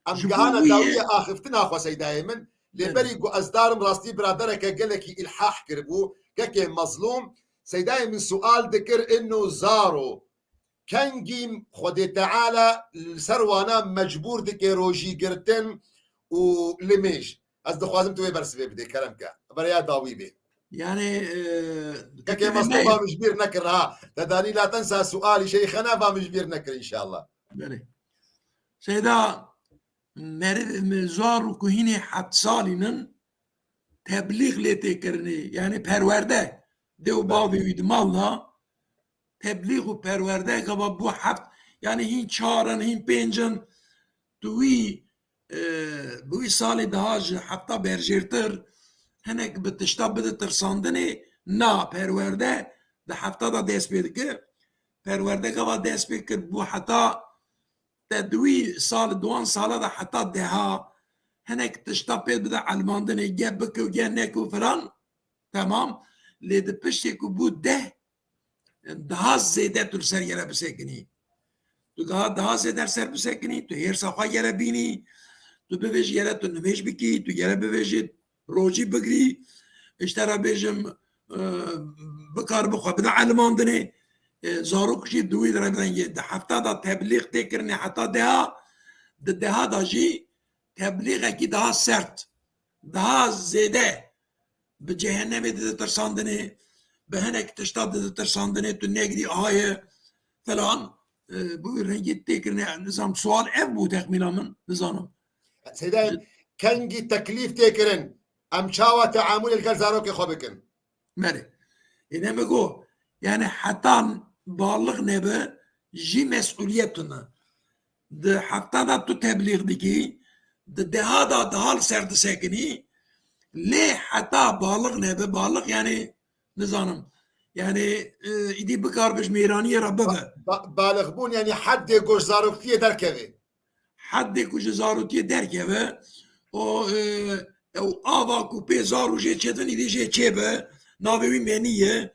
ام جهانا داوية اخفتنا اخو سيداي من لبري قو ازدار راستي برادرك قال لك الحاح كربو كاكي مظلوم سيداي من سؤال ذكر انه زارو كان جيم خدي تعالى سروانا مجبور دكي روجي قرتن ولميش از دخوازم توي برسبي بدي كلامك بريا داوي بي يعني كاكي مصطفى مجبير نكرها تداني لا تنسى سؤالي شيخنا فمجبير نكر ان شاء الله بلي سيدا مزار وكهيني حد سالينن تبلیغ لیته کرنی یعنی پرورده دیو باوی ویدمالنا تبلیغ و پرورده که با هفت یعنی هین چارن هین پنجن بوی سال دهاج هفته برجرتر هنک به تشتا بده ترساندنی نا پرورده ده هفته دا دست بید که پرورده که با دست بید که بو حتا دوی سال دوان ساله ده حتا ده ها هنك تشتابيد بدا علماندن يجيبك وجنك وفلان تمام لدى بشتك وبود ده زيادة ترسل يلا بسكني تو ده زيادة ترسل بسكني تو هير صفا يلا بيني تو بفيج يلا تنميش بكي تو يلا بفيج روجي بقري اشترى بيجم بكار بخوا بدا علماندن زاروك شي دوي دربدن ده حفتا ده تبليغ تكرني حتى ده داجي تبلیغ کی daha sert, daha zede به جهنم ده ترساندنه به هنک تشتاد ده ترساندنه تو نگری آیه فلان bu rengi tekrar nizam sual ev bu tekmila min nizanım. سيداي كنجي تكليف تكرن ام شاوى تعامل الكالزاروك خبكن. مالي. إنه بقول يعني حتى بالغ نبى جي مسؤوليتنا ده حتى ده تو تبلیغ دکی ده هذا دهال سرد ساكني ليه حتى بالغ نبي بالغ يعني نظام يعني يدي بكار بش ميرانية رببه بالغ بون يعني حد يقول زاروتية دركبه حد يقول زاروتية دركبه او آوا كوبي زارو جي چتن يدي جي چبه ناوي منيه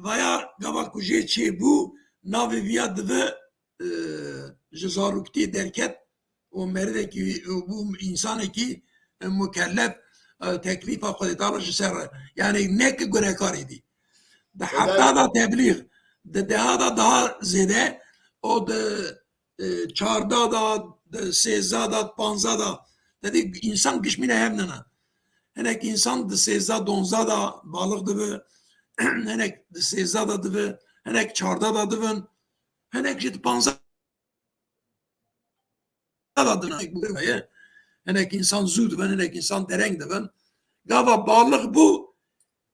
ويا غوا كو جي چبو ناوي بياد و زاروتية دركت o merde ki bu insanı ki mükellef teklif خود تعالی سر yani ne ki günahkar idi. Da hatta da tebliğ de daha zede o da çarda da sezda da panza da dedi insan kişmine hemnana. Henek insan da sezda donza da balık dıvı henek da sezda da dıvı henek çarda da dıvın henek jit panza adına buraya henek insan zud ben henek insan dereng de ben gava bağlık bu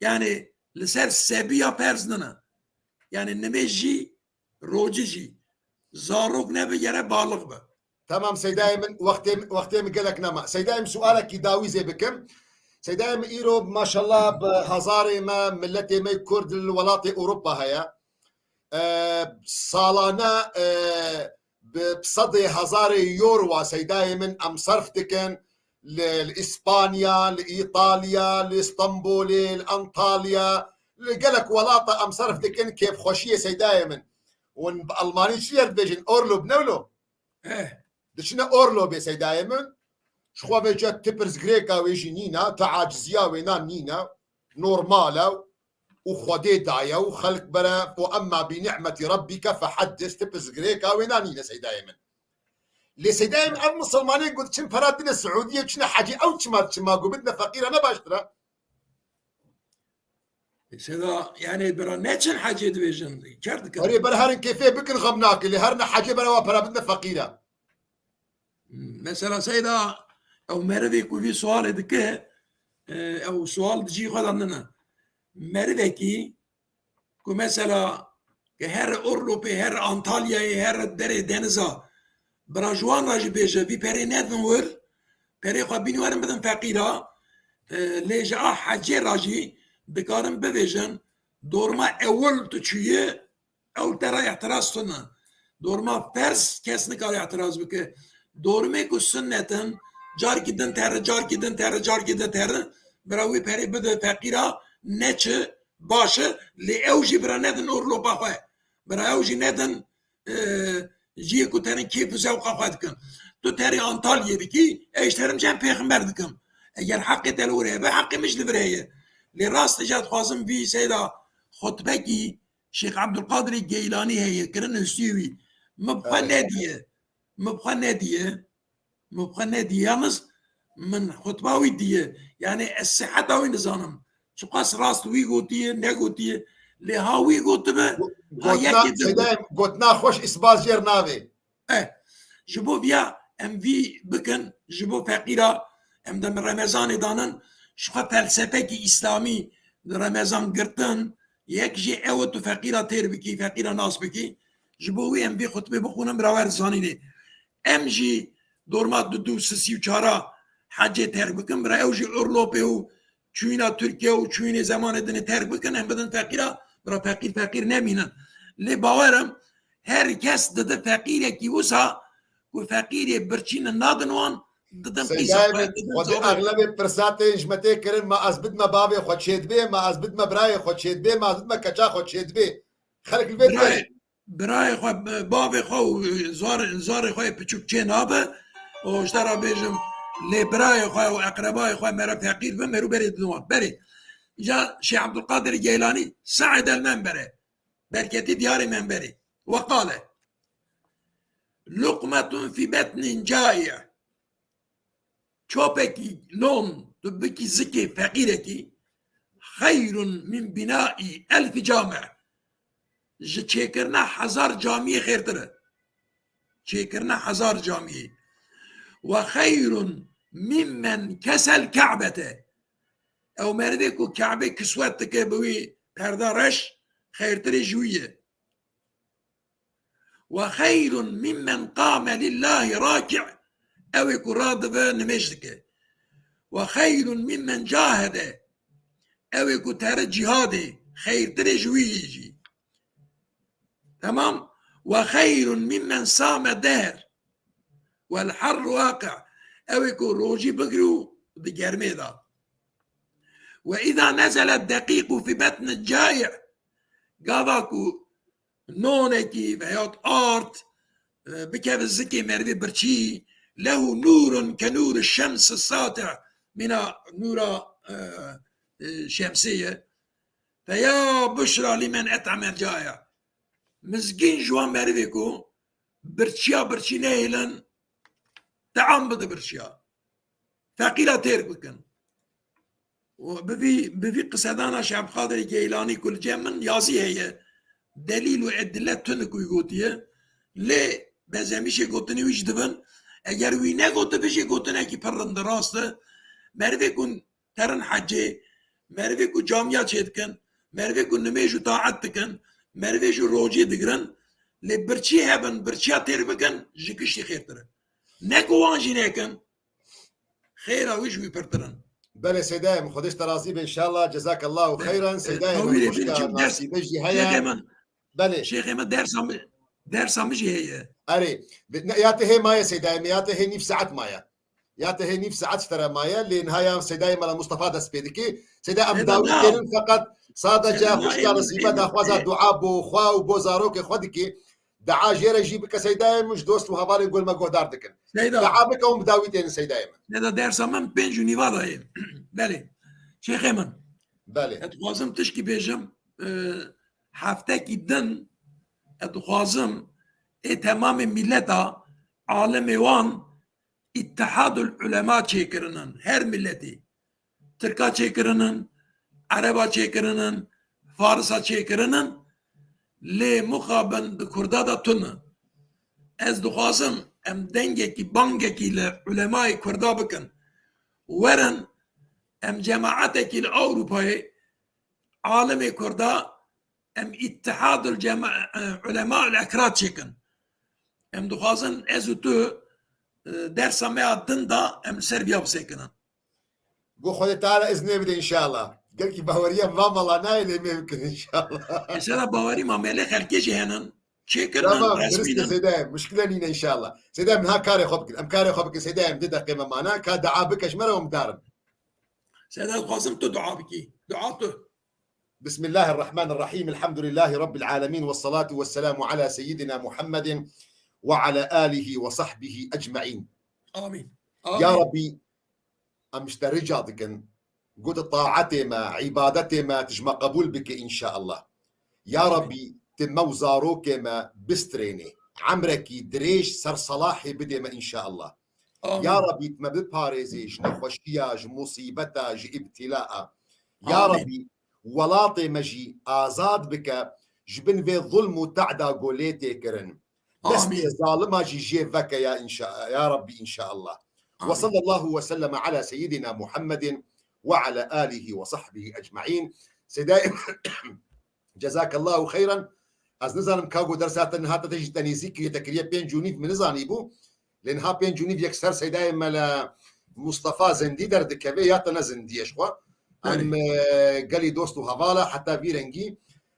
yani لسر سبیا پرزنه yani نمجی روجی زاروك نبي يرى بالغ به تمام سيدايم وقتي قالك نما سيدايم سؤالك يداوي زي بكم سيدايم ايرو ما شاء الله بهزاري ما ملتي ما كرد الولاطي اوروبا هيا صالانا بصدي هزاري يورو سيدايم ام صرفتكن لاسبانيا لايطاليا لاسطنبول لانطاليا قالك ولاطه ام صرفتكن كيف خوشيه سيدايم ون بالماني شير بيجن اورلو بنولو دشنا اورلو بي سيدايم شخوا بيجا تبرز غريكا ويجي نينا تعاجزيا وينا نينا نورمالا وخدي دايا وخلق برا واما بنعمه ربك فحدث تبرز غريكا وينا نينا سيدايم اللي سيدايم المسلمانين قلت شن فراتنا السعوديه شنا حاجه او ما قبلنا فقير انا باشترى سيدا يعني برا نيتشن حاجه ديفيجن كارد هري برا هرن كيفيه بكن غمناك اللي هرنا حاجه برا وبرا بدنا فقيره مثلا سيدا او مرضي كو في سؤال دكه او سؤال دجي خدنا مرضي كي كو مثلا هر اوروبي هر انطاليا هر دري دنزا براجوان راجي بيجا في بري نور بري خبيني ورم بدن فقيره ليجا حاجه راجي بكارم بفيجن دورما اول تشيه او ترى اعتراض سنه دورما فرس كاس نكار اعتراض بك دورمي كو سنتن جار جدا تر براوي بري بده فقيره نچ باشه لاوجي براندن اورلوبا خو براوجي ندن جي كو ترن كيف زوق خدكم تو تري انطاليا بكي ايش ترم جنب پیغمبر دكم اگر حق تلوره به حق مش لبريه لراست جات خوازم في سيدا خطبكي شيخ عبد القادر الجيلاني هي كرن هستيوي مبخى نادية يامس من خطباوي دي يعني الصحة وين نظام شو قاس راست وي قوتيه نقوتيه لهاوي قوتبه قوتنا خوش اسباز جير نافي جبو بيا ام في بكن جبو فقيرة ام دم رمضان دانن شو فلسفه کی اسلامی رمضان گرتن یک جی اوت فقیره تیر بکی فقیره ناس بکی جبوی ام بی خطبه بخونم براور زانینه ام جی دورمات دو سسی چارا حجه تیر بکن برای او جی اورلوپه و چوینا ترکیه و چوین زمان دنه تیر بکن هم بدن فقیره برای فقیر نمینن لی باورم هر کس دده فقیره کی وسا و فقیره برچین نادنوان سيدايم ودي اغلب برساتي جمتي كرن ما ازبد ما بابي خد شيد بي ما ازبد ما براي خد شيد بي ما ازبد ما كجا خد شيد بي خلق البيت براي خو بابي خو زار خو بچوك جنابه او اشترى بيجم لي براي خو واقرباي خو مرا فقير بمرو بري دوان بري جاء شيخ عبد القادر الجيلاني صعد المنبر بركتي ديار منبري وقال لقمة في بطن جائع چوپکی لون دبکی زکی فقیرکی خیر من بناء 1000 جامع چیکرنا 1000 جامعه خیرتره چیکرنا 1000 جامعه و خیر ممن کسل کعبته او مرده کو کعبه کسوت که بوی پردارش خیرتره جویه و خیر ممن قام لله راكع او يكون راضبه نمشتك وخير ممن جاهد او يكون تار جهادي خير ترجوي يجي تمام وخير ممن صام الدهر والحر واقع او يكون روجي بقرو بجرميدا واذا نزل الدقيق في بطن الجائع قاضاكو نونكي بيوت ارت بكيف الزكي مربي برشي له نور كنور الشمس الساطع من نور شمسية فيا بشرى لمن أطعم الجائع مسكين جوان مريكو برشي نيلن طعام بده برشيا فقيلة تيرك بكن وبفي قصدانا شعب قادر الجيلاني كل جمن يازي هي دليل وأدلة تنكو يقوتيه ليه بزميش يقوتني ويش دبن اگر وی نگوته بشه گوتنه کی پرنده راسته مروی کن ترن حجه مروی کو جامعه چید کن مروی کو نمیجو طاعت بکن مروی جو روجی دگرن لی برچی هبن برچیا تیر بکن جکشی خیرتره نکو وانجی نکن خیره ویش وی پرترن بله سيدايم خدش ترازي ان شاء الله جزاك الله خيرا سيدايم طويلة المشكله بنشوف درس ناسي بيجي شيخ هيا ايمن بله شيخ ايمن درس مجي هي اري ياته هي مايا سيدايم ياته هي نيف ساعات مايا ياته هي نيف ساعات ترى مايا لان هيا سيدايم على مصطفى دسبيدكي سيدايم سيدا داوي ناو كان فقط صادجا سيدا مشكله ايمن نصيبه دا خوازا دعاء بو خوا وبوزاروك خدكي دعا جيرا جيبك سيدايم مش دوست وهبالي يقول ما قدار دكن سيدا دعا بك ومداويتين سيدايم سيدا درس من بينجو نيفادا هي بله شيخ ايمن بله اتخوازم تشكي بيجم هفتاكي دن اتخوازم تمام ملتا عالم وان اتحاد العلماء çekirinin her milleti Türk'a çekirinin Araba çekirinin Fars'a çekirinin le mukaben de Kurda da tunu ez duhazım em dengeki bangeki le ulemayı Kurda bakın verin em cemaateki Avrupa'yı alemi Kurda em ittihadul ulema el-ekrat çekin em duhazın ez utu dersa me adın da em Serbiya bsekinin قول خذ تعالى اذن بدي ان شاء الله قال لك باوريه ما والله نايل ما يمكن ان شاء الله Mesela bavarî mamele xelkê jî henin çêkirinin تمام درست resmînin سيدايم مشكله لينا ان شاء الله سيدايم من ها كاري خبك ام كاري خبك سيدايم دي دقيقه معنا كا دعا بك اشمره ومدارم Sedat xwazim tu dua bikî dua tu بسم الله الرحمن الرحيم الحمد لله رب العالمين والصلاه والسلام على سيدنا محمد وعلى اله وصحبه اجمعين amin يا amin ربي امشترجع دكن قلت طاعتي ما عبادتي ما تجمع قبول بك ان شاء الله يا ربي تمو زاروك ما بستريني عمركي دريش سر صلاحي بدي ما ان شاء الله يا amin ربي ما بباريزيش نخوشياج مصيبتاج ابتلاء يا آمين. ربي ولاطي مجي آزاد بك جبن في ظلم وتعدى قوليتي كرن بس آمين. ظالما جي جيفك يا إن شاء يا ربي إن شاء الله آمين. وصلى الله وسلم على سيدنا محمد وعلى آله وصحبه أجمعين سيداي جزاك الله خيرا از نظرم كاغو درسات هاتا تجي تنيزيك يتكريه بين جونيف من نزاني بو لان ها بين جونيف يكسر سيداي مال مصطفى زندي درد كبي ياتنا زندي اشوا ام قالي دوستو هفالا حتى فيرنجي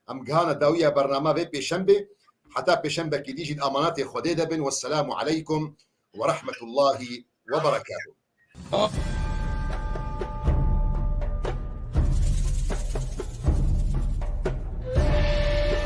ام جهانا داويه برنامج في بيشنبه حتى بيشنبه كيديجي الامانات خديده بن والسلام عليكم ورحمه الله وبركاته